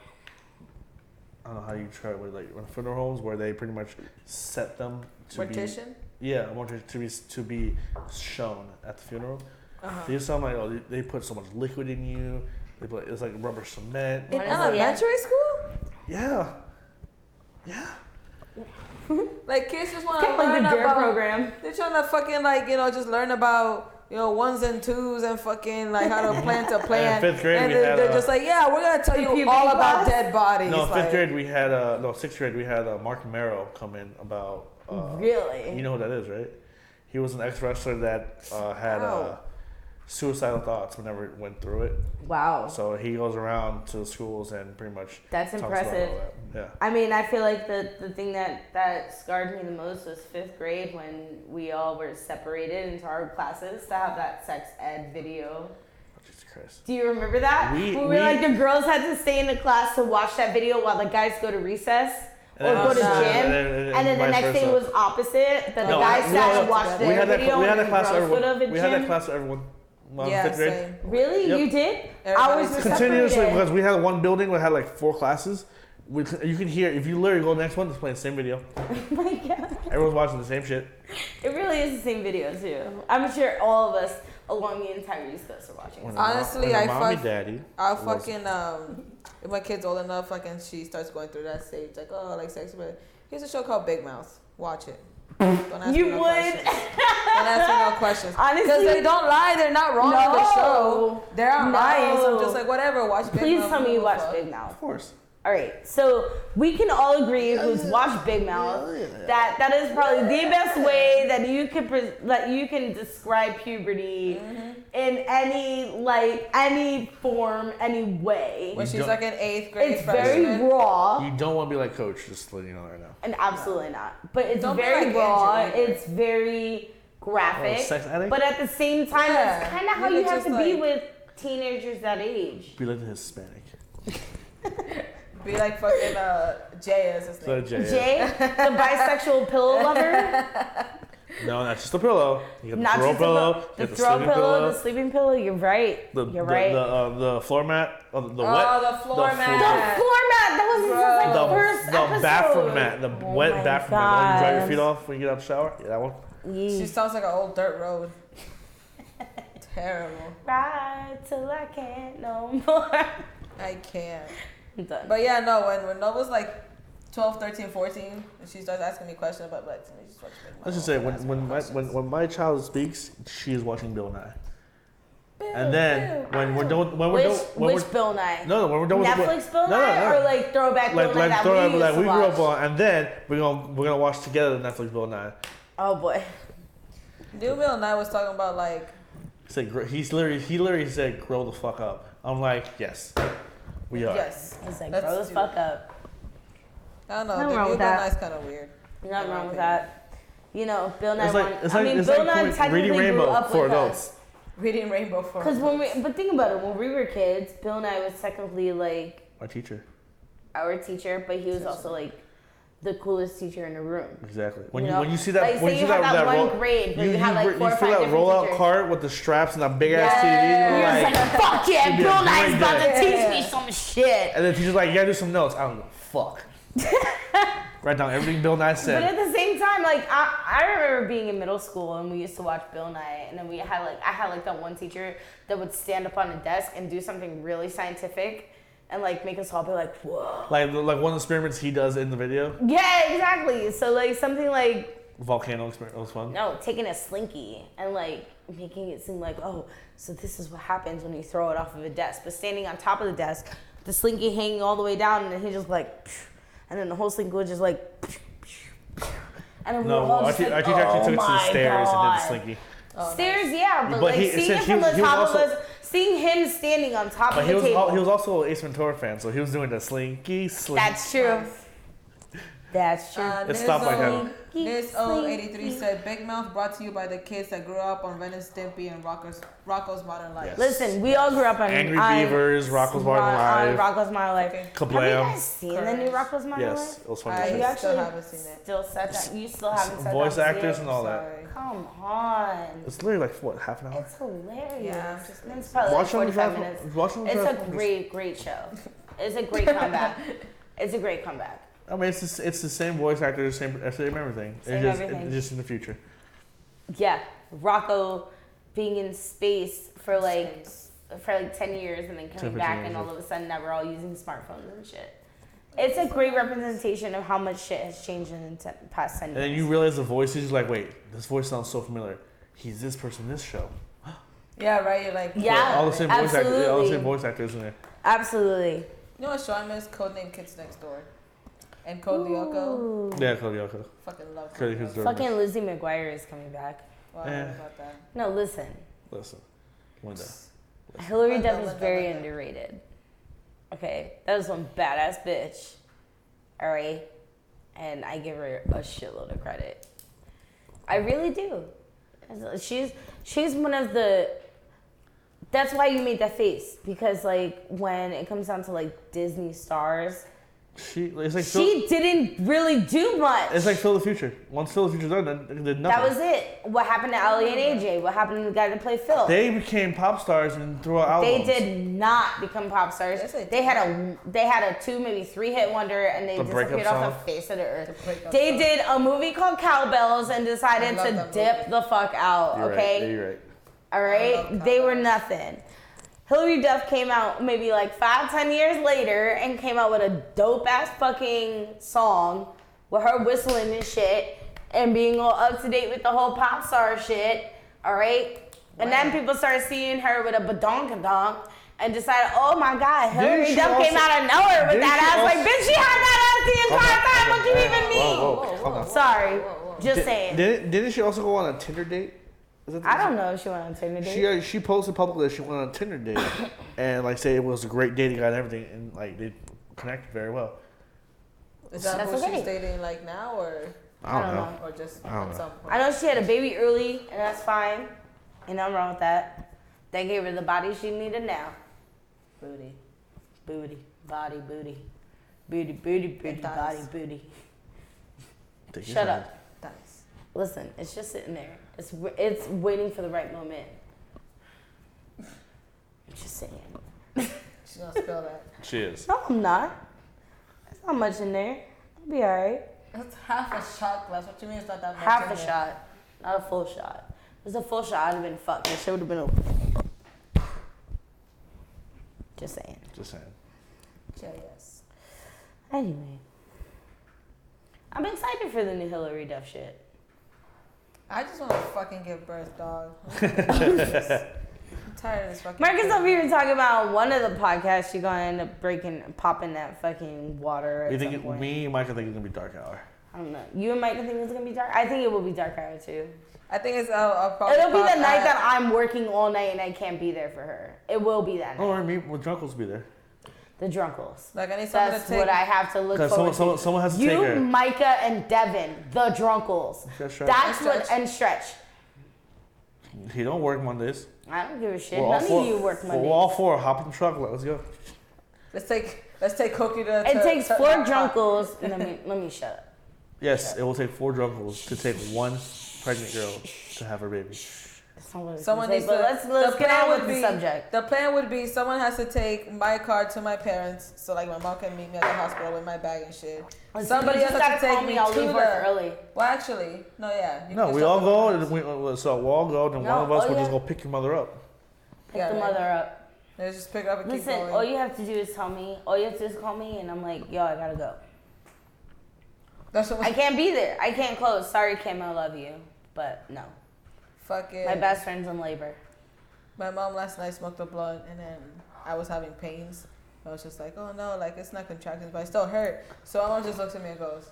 Speaker 1: I don't know how you try it with like in funeral homes where they pretty much set them to
Speaker 3: mortician.
Speaker 1: be to be shown at the funeral.
Speaker 3: Uh-huh.
Speaker 1: They just sound like they put so much liquid in you. They put it's like rubber cement.
Speaker 3: In
Speaker 2: Honestly,
Speaker 3: elementary school,
Speaker 1: Yeah, yeah.
Speaker 3: like kids just want
Speaker 2: Kind
Speaker 3: to
Speaker 2: of like
Speaker 3: learn
Speaker 2: the DARE
Speaker 3: about.
Speaker 2: program.
Speaker 3: They're trying to fucking just learn about ones and twos and fucking like how to plant a plant.
Speaker 1: And 5th grade,
Speaker 3: and
Speaker 1: we had,
Speaker 3: they're just like, yeah, we're gonna tell you
Speaker 2: puberty
Speaker 3: all about
Speaker 2: class?
Speaker 3: dead bodies.
Speaker 1: No,
Speaker 3: like,
Speaker 1: 5th grade we had 6th grade we had Mark Merrow come in about.
Speaker 2: Really?
Speaker 1: You know who that is, right? He was an ex-wrestler that had
Speaker 3: Wow.
Speaker 1: suicidal thoughts whenever it went through it.
Speaker 2: Wow.
Speaker 1: So he goes around to the schools and pretty much
Speaker 2: That's
Speaker 1: talks
Speaker 2: impressive.
Speaker 1: about all that. Yeah.
Speaker 2: I mean, I feel like the thing that scarred me the most was 5th grade when we all were separated into our classes to have that sex ed video.
Speaker 1: Jesus Christ.
Speaker 2: Do you remember that?
Speaker 1: We-
Speaker 2: When
Speaker 1: we-
Speaker 2: like the girls had to stay in the class to watch that video while the guys go to recess or
Speaker 1: then-
Speaker 2: go to
Speaker 3: and
Speaker 2: gym,
Speaker 3: then-
Speaker 2: and then the
Speaker 1: vice
Speaker 2: next day
Speaker 1: versa.
Speaker 2: was opposite. That the
Speaker 1: No,
Speaker 2: guys
Speaker 1: we-
Speaker 2: sat
Speaker 1: no,
Speaker 2: and watched
Speaker 1: we
Speaker 2: their
Speaker 1: had that.
Speaker 2: video,
Speaker 1: We had
Speaker 2: and
Speaker 1: that
Speaker 2: the
Speaker 1: class for
Speaker 2: girls would
Speaker 1: everyone.
Speaker 2: have
Speaker 1: We had that
Speaker 2: gym.
Speaker 1: class for everyone.
Speaker 3: yeah,
Speaker 1: 5th grade.
Speaker 3: same.
Speaker 2: Really,
Speaker 1: Yep.
Speaker 2: you did?
Speaker 3: Everybody
Speaker 2: Ours were
Speaker 1: Continuously,
Speaker 2: separated.
Speaker 1: because we had one building that had like 4 classes. You can hear if you literally go to the next one, it's playing the same video.
Speaker 2: Oh my god.
Speaker 1: Everyone's watching the same shit.
Speaker 2: It really is the same video too. I'm sure all of us along the entire East Coast are watching.
Speaker 1: When
Speaker 2: it.
Speaker 1: the mom-
Speaker 3: Honestly,
Speaker 1: when the
Speaker 3: I
Speaker 1: mommy
Speaker 3: fuck-
Speaker 1: daddy.
Speaker 3: I'll
Speaker 1: was-
Speaker 3: fucking if my kid's old enough, like, and she starts going through that stage, like, oh, like sex, but here's a show called Big Mouth. Watch it. Don't ask
Speaker 2: You
Speaker 3: me no
Speaker 2: would.
Speaker 3: questions. Don't ask me no questions.
Speaker 2: Honestly,
Speaker 3: Because they don't lie. They're not wrong on the
Speaker 2: No.
Speaker 3: show. They're not lying. So I'm
Speaker 2: No.
Speaker 3: just like, whatever. Watch Big
Speaker 2: Please
Speaker 3: Mouth.
Speaker 2: tell me you
Speaker 3: who
Speaker 2: watch
Speaker 3: the fuck.
Speaker 2: Big Mouth.
Speaker 1: Of course.
Speaker 2: All right, so we can all agree who's watched Big Mouth that is probably the best way that you can that you can describe puberty in any form, any way.
Speaker 3: When
Speaker 1: You
Speaker 3: she's
Speaker 1: don't-
Speaker 3: like in 8th grade.
Speaker 2: It's very
Speaker 3: freshman.
Speaker 2: raw.
Speaker 1: You don't want to be like Coach, just letting you know right now.
Speaker 2: And absolutely not. But it's
Speaker 3: Don't be
Speaker 2: very
Speaker 3: like
Speaker 2: raw.
Speaker 3: Andrew either.
Speaker 2: It's very graphic.
Speaker 1: Oh, sex addict?
Speaker 2: But at the same time,
Speaker 3: Yeah.
Speaker 2: that's kind of how
Speaker 3: You
Speaker 2: you
Speaker 3: could
Speaker 2: have
Speaker 3: just,
Speaker 2: to be
Speaker 3: like-
Speaker 2: with teenagers that age.
Speaker 1: Be like the Hispanic.
Speaker 3: Be like fucking Jay is his
Speaker 1: So
Speaker 3: name.
Speaker 1: Jay.
Speaker 2: Jay, the bisexual pillow lover.
Speaker 1: No, not just a pillow. You got the
Speaker 2: Not
Speaker 1: throw
Speaker 2: just
Speaker 1: pillow.
Speaker 2: the
Speaker 1: you got
Speaker 2: throw
Speaker 1: sleeping
Speaker 2: pillow, the sleeping pillow. You're right.
Speaker 1: The,
Speaker 2: You're
Speaker 1: the,
Speaker 2: right.
Speaker 1: The floor mat. The wet.
Speaker 3: the floor
Speaker 2: The
Speaker 3: mat.
Speaker 2: floor mat. That was like
Speaker 1: The,
Speaker 2: the first
Speaker 1: the
Speaker 2: episode.
Speaker 1: bathroom mat. The
Speaker 2: Oh
Speaker 1: wet
Speaker 2: my
Speaker 1: bathroom mat. The one you dry your
Speaker 2: God.
Speaker 1: feet off when you get out of the shower. Yeah, that one.
Speaker 2: Yeesh.
Speaker 3: She sounds like an old dirt road. Terrible.
Speaker 2: Ride till I can't no more.
Speaker 3: I can't.
Speaker 2: I'm done.
Speaker 3: But yeah, no, when Nova's like 12, 13, 14, and she starts asking me questions about like, let me just watch Big Mouth
Speaker 1: Let's just say
Speaker 3: and ask me questions.
Speaker 1: when my child speaks, she is watching Bill Nye.
Speaker 3: Bill,
Speaker 1: And then
Speaker 3: Bill,
Speaker 1: when we're
Speaker 3: Bill.
Speaker 1: done when we're done when
Speaker 2: Which
Speaker 1: we're
Speaker 2: Bill Nye?
Speaker 1: no when we're done with
Speaker 2: Netflix Bill
Speaker 1: no,
Speaker 2: Nye
Speaker 1: no, no.
Speaker 2: or like throwback Bill Nye that
Speaker 1: throw
Speaker 2: we
Speaker 1: it
Speaker 2: used
Speaker 1: like
Speaker 2: to
Speaker 1: we grew
Speaker 2: watch?
Speaker 1: up on, and then we're gonna watch together the Netflix Bill Nye.
Speaker 2: Oh boy.
Speaker 3: Dude, Bill and I was talking about like,
Speaker 1: He said he literally said grow the fuck up. I'm like yes, we are.
Speaker 3: yes.
Speaker 2: He's like,
Speaker 3: Let's
Speaker 2: grow the
Speaker 3: do
Speaker 2: fuck up.
Speaker 3: I don't know.
Speaker 2: Nothing
Speaker 3: Dude,
Speaker 2: wrong
Speaker 3: Bill
Speaker 2: with
Speaker 3: and
Speaker 2: that.
Speaker 3: I's kind of weird.
Speaker 2: Nothing
Speaker 3: my
Speaker 2: wrong with
Speaker 3: opinion.
Speaker 2: that. You know, Bill Nye
Speaker 1: It's like
Speaker 2: won.
Speaker 1: it's
Speaker 2: I
Speaker 1: like
Speaker 2: mean,
Speaker 1: it's
Speaker 2: Bill
Speaker 1: like
Speaker 2: Nye
Speaker 1: reading
Speaker 2: technically grew
Speaker 1: Rainbow
Speaker 2: up
Speaker 1: for
Speaker 2: with
Speaker 1: adults.
Speaker 2: us.
Speaker 3: Reading Rainbow for
Speaker 2: Because but think about it, when we were kids, Bill Nye was technically like
Speaker 1: My teacher.
Speaker 2: our teacher, but he was also like the coolest teacher in the room.
Speaker 1: Exactly. When
Speaker 2: You
Speaker 1: you
Speaker 2: know?
Speaker 1: when you see that
Speaker 2: Like,
Speaker 1: when
Speaker 2: say
Speaker 1: you see
Speaker 2: you had that one
Speaker 1: roll,
Speaker 2: grade where you had, like, 4 or
Speaker 1: you
Speaker 2: 5
Speaker 1: feel that
Speaker 2: different
Speaker 1: roll out
Speaker 2: teachers.
Speaker 1: cart with the straps and that big ass
Speaker 3: Yes.
Speaker 1: TV.
Speaker 2: You're
Speaker 1: You're
Speaker 2: just
Speaker 1: like,
Speaker 2: like, fuck yeah,
Speaker 1: you did
Speaker 2: Bill
Speaker 1: a
Speaker 2: Nye's
Speaker 1: great
Speaker 2: about to
Speaker 3: day.
Speaker 2: teach me some shit.
Speaker 1: and the teacher's like, you gotta do some notes. I don't give a fuck. Write down everything Bill Nye
Speaker 2: But
Speaker 1: said.
Speaker 2: at the same time, like I remember being in middle school and we used to watch Bill Nye, and then I had like that one teacher that would stand up on a desk and do something really scientific, and like make us all be like, whoa.
Speaker 1: Like one of the experiments he does in the video,
Speaker 2: Yeah, exactly. So like something like
Speaker 1: volcano experiment. That was fun.
Speaker 2: no, taking a slinky and like making it seem like, oh, so this is what happens when you throw it off of a desk, but standing on top of the desk, the slinky hanging all the way down, and then he just like. And then the whole thing would just like, and then we were
Speaker 1: No,
Speaker 2: all
Speaker 1: our
Speaker 2: just
Speaker 1: teacher
Speaker 2: like,
Speaker 1: actually took it to the
Speaker 2: my
Speaker 1: stairs
Speaker 2: God.
Speaker 1: and did the slinky.
Speaker 3: Oh,
Speaker 2: Stairs, yeah, but,
Speaker 1: But
Speaker 2: like
Speaker 1: he-
Speaker 2: seeing
Speaker 1: since
Speaker 2: it
Speaker 1: he
Speaker 2: from
Speaker 1: was-
Speaker 2: the
Speaker 1: he was
Speaker 2: top
Speaker 1: also-
Speaker 2: of us, seeing him standing on top
Speaker 1: But
Speaker 2: of
Speaker 1: he
Speaker 2: the
Speaker 1: was
Speaker 2: table.
Speaker 1: he was also an Ace Ventura fan, so he was doing the slinky slink.
Speaker 2: That's true. That's true.
Speaker 1: It stopped like that.
Speaker 3: This 083 said, Big Mouth brought to you by the kids that grew up on Ren and Stimpy and Rocco's Modern Life.
Speaker 1: Yes.
Speaker 2: Listen, we all grew up on
Speaker 1: Angry
Speaker 2: on-
Speaker 1: Beavers, Rocko's Modern
Speaker 2: on
Speaker 1: Life.
Speaker 2: Rocko's Modern Life.
Speaker 3: Okay.
Speaker 2: Have you
Speaker 1: Kablam.
Speaker 2: guys seen the new Rocko's Modern
Speaker 1: Yes,
Speaker 2: Life?
Speaker 1: it was fun.
Speaker 3: I
Speaker 1: to
Speaker 2: You
Speaker 1: see.
Speaker 2: actually
Speaker 3: still haven't seen it.
Speaker 2: Still said that. You still haven't said
Speaker 1: Voice
Speaker 2: that.
Speaker 1: actors
Speaker 2: See
Speaker 1: and
Speaker 2: it?
Speaker 1: all that.
Speaker 3: Sorry.
Speaker 2: Come on.
Speaker 1: It's literally like what, half an hour?
Speaker 2: It's hilarious.
Speaker 3: Yeah, I'm just
Speaker 2: It's probably
Speaker 1: Watch
Speaker 2: like
Speaker 1: them
Speaker 2: 45
Speaker 1: drive-
Speaker 2: minutes.
Speaker 1: watch them
Speaker 2: It's
Speaker 1: drive
Speaker 2: a
Speaker 1: home.
Speaker 2: great show. It's a great comeback. It's a great comeback.
Speaker 1: I mean, it's the same voice actors, same everything.
Speaker 2: Same
Speaker 1: It's
Speaker 2: everything.
Speaker 1: just in the future.
Speaker 2: Yeah, Rocco being in space for like 10 years and then
Speaker 1: 10,
Speaker 2: coming
Speaker 1: 15
Speaker 2: back,
Speaker 1: years,
Speaker 2: and
Speaker 1: yeah.
Speaker 2: all of a sudden now we're all using smartphones and shit. It's a great representation of how much shit has changed in the past 10
Speaker 1: And
Speaker 2: years.
Speaker 1: then you realize the voices, like, wait, this voice sounds so familiar. He's this person in this show.
Speaker 3: Yeah, right. You're like,
Speaker 2: Yeah.
Speaker 1: All the same voice actors.
Speaker 2: absolutely.
Speaker 1: All the same voice actors in there.
Speaker 2: Absolutely.
Speaker 3: You know what Sean is? Codename Kids Next Door. And Code Lyoko.
Speaker 2: Ooh.
Speaker 1: Yeah, Cody Yoko.
Speaker 3: Fucking love
Speaker 1: Cody
Speaker 3: Code
Speaker 1: Lyoko.
Speaker 3: Lyoko.
Speaker 2: Fucking Lizzie McGuire is coming back.
Speaker 3: Wow, I don't know about that.
Speaker 2: No, listen.
Speaker 1: Listen, Linda.
Speaker 2: Hillary
Speaker 3: Linda,
Speaker 2: Duff is
Speaker 3: Linda,
Speaker 2: very
Speaker 3: Linda.
Speaker 2: underrated. Okay, that was one badass bitch. All right, and I give her a shitload of credit. I really do. She's one of the. That's why you made that face, because like when it comes down to like Disney stars,
Speaker 1: It's like
Speaker 2: she didn't really do much.
Speaker 1: It's like Phil the Future. Once Phil the Future's done, then they did nothing.
Speaker 2: That was it. What happened to Ali and AJ? What happened to the guy that played Phil?
Speaker 1: They became pop stars and threw out albums.
Speaker 2: They did not become pop stars.
Speaker 3: Yes, they
Speaker 2: They had a 2, maybe 3 hit wonder, and they
Speaker 1: The breakup
Speaker 2: disappeared off
Speaker 1: song.
Speaker 2: the face of the earth.
Speaker 3: The breakup
Speaker 2: They
Speaker 3: song.
Speaker 2: did a movie called Cowbells and decided
Speaker 3: I love
Speaker 2: to
Speaker 3: that
Speaker 2: dip
Speaker 3: movie.
Speaker 2: the fuck out.
Speaker 1: You're
Speaker 2: Okay,
Speaker 1: right. You're right.
Speaker 2: all
Speaker 3: I
Speaker 2: right.
Speaker 3: love
Speaker 2: They were
Speaker 3: Cowbells.
Speaker 2: nothing. Hillary Duff came out maybe like 5-10 years later and came out with a dope ass fucking song with her whistling and shit and being all up to date with the whole pop star shit. All right. And then
Speaker 3: Wow.
Speaker 2: people started seeing her with a badonkadonk and decided, oh my God, Hillary
Speaker 1: she
Speaker 2: Duff came
Speaker 1: also-
Speaker 2: out of nowhere with
Speaker 1: didn't
Speaker 2: that
Speaker 1: she
Speaker 2: ass. Like,
Speaker 1: also-
Speaker 2: bitch, she had that ass the entire time. What do you even mean?
Speaker 1: Whoa, calm down.
Speaker 2: Sorry. Just
Speaker 1: Did-
Speaker 2: saying.
Speaker 1: Didn't she also go on a Tinder date? Is that-
Speaker 2: I don't know if she went on Tinder date.
Speaker 1: She posted publicly that she went on a Tinder date and like say it was a great dating guy and everything, and like they connected very well.
Speaker 3: Is that
Speaker 2: That's
Speaker 3: who
Speaker 2: okay.
Speaker 3: she's dating like now, or
Speaker 1: I don't know.
Speaker 3: or just
Speaker 1: I don't
Speaker 3: at
Speaker 1: know.
Speaker 3: some point?
Speaker 2: I know she had a baby early, and that's fine. Ain't nothing wrong with that. They gave her the body she needed now. Booty. Booty. Body, booty. Booty, booty, booty,
Speaker 3: It does.
Speaker 2: body, booty.
Speaker 1: Take your
Speaker 2: Shut
Speaker 1: time.
Speaker 2: up.
Speaker 3: Nice.
Speaker 2: Listen, it's just sitting there. It's waiting for the right moment. I'm just saying.
Speaker 3: She's gonna spill that.
Speaker 1: She is.
Speaker 2: No, I'm not. There's not much in there. I'll be alright.
Speaker 3: That's half a shot glass. What you mean it's not that much?
Speaker 2: Half
Speaker 3: in
Speaker 2: a
Speaker 3: there?
Speaker 2: shot, not a full shot. If it was a full shot, I'd have been fucked. That shit would have been over. Just saying.
Speaker 1: Just saying.
Speaker 3: Yeah, yes.
Speaker 2: Anyway, I'm excited for the new Hillary Duff shit.
Speaker 3: I just want to fucking give birth, dog. I'm tired of this fucking.
Speaker 2: Marcus
Speaker 3: shit.
Speaker 2: over here talking about one of the podcasts. She's gonna end up popping that fucking water.
Speaker 1: You
Speaker 2: At some
Speaker 1: think
Speaker 2: point.
Speaker 1: me and Michael think it's gonna be dark hour?
Speaker 2: I don't know. You and Mike think it's gonna be dark. I think it will be dark hour too.
Speaker 3: I think it's I'll probably.
Speaker 2: It'll be
Speaker 3: pop
Speaker 2: the night
Speaker 3: at-
Speaker 2: that I'm working all night and I can't be there for her. It will be that night.
Speaker 1: Or me, well, Drunk will be there.
Speaker 2: The drunkles.
Speaker 3: Like I need someone
Speaker 2: That's
Speaker 3: to take.
Speaker 2: what I have to look
Speaker 1: Because
Speaker 2: forward
Speaker 1: someone has to take
Speaker 2: You,
Speaker 1: her.
Speaker 2: Micah, and Devin, the drunkles.
Speaker 1: Stretch.
Speaker 2: That's
Speaker 3: And
Speaker 2: what
Speaker 3: Stretch.
Speaker 2: and Stretch.
Speaker 1: He don't work Mondays.
Speaker 2: I don't give a shit.
Speaker 1: We're all
Speaker 2: None
Speaker 1: four.
Speaker 2: of you work
Speaker 1: We're
Speaker 2: Monday.
Speaker 1: all four. Hop in the truck. Let's go.
Speaker 3: Let's take Cookie to.
Speaker 2: It takes
Speaker 3: to-
Speaker 2: 4
Speaker 3: to-
Speaker 2: drunkles. Let me shut up.
Speaker 1: Yes, it will take 4 drunkles to take one pregnant girl to have her baby.
Speaker 2: That's not what I was
Speaker 3: Someone
Speaker 2: gonna
Speaker 3: needs
Speaker 2: say, but
Speaker 3: to.
Speaker 2: let's
Speaker 3: the
Speaker 2: get
Speaker 3: plan
Speaker 2: on
Speaker 3: would
Speaker 2: with the
Speaker 3: be-
Speaker 2: subject.
Speaker 3: The plan would be someone has to take my car to my parents, so like my mom can meet me at the hospital with my bag and shit.
Speaker 2: Listen,
Speaker 3: Somebody
Speaker 2: you
Speaker 3: else
Speaker 2: just
Speaker 3: has to
Speaker 2: gotta
Speaker 3: take
Speaker 2: call
Speaker 3: me
Speaker 2: me. I'll
Speaker 3: to
Speaker 2: leave work
Speaker 3: the.
Speaker 2: early.
Speaker 3: Well, actually, no, yeah. you
Speaker 1: No,
Speaker 3: can
Speaker 1: we
Speaker 3: just
Speaker 1: all
Speaker 3: drop
Speaker 1: go.
Speaker 3: them
Speaker 1: And so we'll all go. Then
Speaker 2: No,
Speaker 1: one of us
Speaker 2: all
Speaker 1: will
Speaker 2: you
Speaker 1: just
Speaker 2: have-
Speaker 1: go pick your mother up.
Speaker 2: Pick
Speaker 3: Yeah,
Speaker 2: the
Speaker 3: right.
Speaker 2: mother up.
Speaker 3: Let's just pick it up and keep
Speaker 2: Listen,
Speaker 3: going.
Speaker 2: all you have to do is tell me. All you have to do is call me, and I'm like, yo, I gotta go.
Speaker 3: That's what.
Speaker 2: I can't be there. I can't close. Sorry, Kim, I love you, but no.
Speaker 3: Fuck it.
Speaker 2: My best friend's in labor.
Speaker 3: My mom last night smoked a blunt, and then I was having pains. I was just like, oh no, like it's not contractions, but I still hurt. So my mom just looks at me and goes,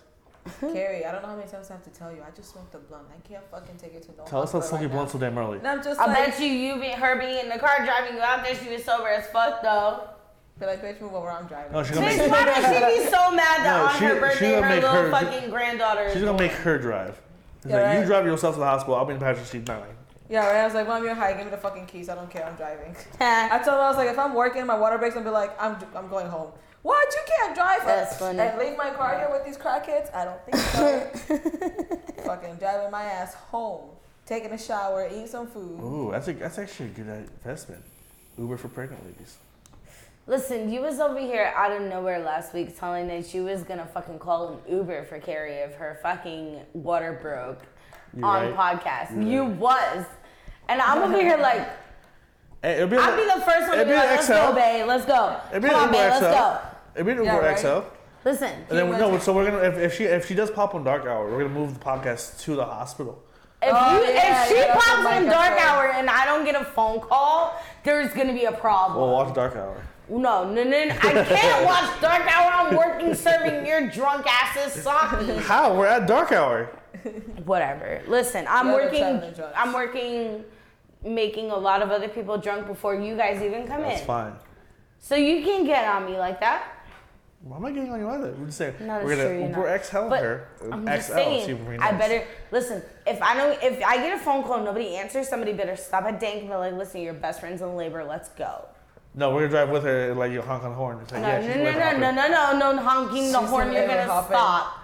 Speaker 3: Carrie, I don't know how many times I have to tell you. I just smoked a blunt. I can't fucking take it to no
Speaker 1: Tell us how
Speaker 3: hospital
Speaker 1: smoking
Speaker 3: right
Speaker 1: blunt so damn early.
Speaker 3: And I'm just
Speaker 2: I
Speaker 3: like,
Speaker 2: bet her being in the car driving you out there, she was sober as fuck though.
Speaker 3: be like, bitch, move over. I'm driving.
Speaker 1: No, she's gonna
Speaker 2: Bitch,
Speaker 1: make.
Speaker 2: why would she be so mad that
Speaker 1: No,
Speaker 2: on
Speaker 1: she-
Speaker 2: her
Speaker 1: she
Speaker 2: birthday
Speaker 1: gonna
Speaker 2: her
Speaker 1: make
Speaker 2: little
Speaker 1: her-
Speaker 2: fucking granddaughter is
Speaker 1: She's gonna
Speaker 2: born?
Speaker 1: make her drive. It's
Speaker 3: Yeah,
Speaker 1: like, you
Speaker 3: right.
Speaker 1: drive yourself to the hospital. I'll be in the passenger seat. Not like.
Speaker 3: Yeah, right. I was like, mom, you're high. Give me the fucking keys. I don't care. I'm driving. I told her I was like, if I'm working, my water breaks, I'll be like, I'm going home. What? You can't drive
Speaker 2: That's
Speaker 3: us
Speaker 2: funny.
Speaker 3: and leave my car here with these crackheads? I don't think so. Fucking driving my ass home, taking a shower, eating some food.
Speaker 1: Ooh, that's actually a good investment. Uber for pregnant ladies.
Speaker 2: Listen, you was over here out of nowhere last week telling that you was gonna fucking call an Uber for Carrie if her fucking water broke
Speaker 1: You
Speaker 2: on
Speaker 1: right.
Speaker 2: podcast.
Speaker 1: You
Speaker 2: You
Speaker 1: right.
Speaker 2: was. And I'm over here like,
Speaker 1: Hey, it'll be
Speaker 2: I'll be the first one to
Speaker 1: it'd
Speaker 2: be
Speaker 1: be
Speaker 2: like,
Speaker 1: an
Speaker 2: let's
Speaker 1: XL.
Speaker 2: go, babe, let's go.
Speaker 1: It'd be
Speaker 2: Come
Speaker 1: an
Speaker 2: on, babe,
Speaker 1: Uber
Speaker 2: let's
Speaker 1: XL.
Speaker 2: go.
Speaker 1: It'd be an
Speaker 3: Yeah,
Speaker 1: Uber
Speaker 3: right.
Speaker 1: XL.
Speaker 2: Listen,
Speaker 1: And then no, so we're gonna if she does pop on dark hour, we're gonna move the podcast to the hospital.
Speaker 2: If she
Speaker 3: that's
Speaker 2: pops
Speaker 3: what
Speaker 2: in
Speaker 3: Micah
Speaker 2: dark
Speaker 3: said.
Speaker 2: hour and I don't get a phone call, there's gonna be a problem.
Speaker 1: Well, watch Dark Hour.
Speaker 2: No, I can't watch dark hour. I'm working serving your drunk asses sake.
Speaker 1: How? We're at Dark Hour.
Speaker 2: Whatever. Listen, I'm
Speaker 3: You're the
Speaker 2: working.
Speaker 3: traveling drunks.
Speaker 2: I'm working, making a lot of other people drunk before you guys even come
Speaker 1: That's
Speaker 2: in.
Speaker 1: fine.
Speaker 2: So you can get on me like that.
Speaker 1: Well, I'm not getting on you either. We're just saying
Speaker 2: No, that's
Speaker 1: we're
Speaker 2: true,
Speaker 1: gonna
Speaker 2: you're
Speaker 1: Uber
Speaker 2: not.
Speaker 1: XL
Speaker 2: But
Speaker 1: her.
Speaker 2: I'm
Speaker 1: XL.
Speaker 2: just saying,
Speaker 1: see if we
Speaker 2: I
Speaker 1: know.
Speaker 2: better listen. If I get a phone call and nobody answers, somebody better stop at Dank and be like, "Listen, your best friend's in labor. Let's go."
Speaker 1: No, we're gonna drive with her and like you honk on the horn. It's like,
Speaker 2: No,
Speaker 1: yeah, she's with
Speaker 2: no, honking the
Speaker 3: She's
Speaker 2: horn.
Speaker 3: in
Speaker 2: You're
Speaker 3: labor
Speaker 2: gonna
Speaker 3: hopping.
Speaker 2: stop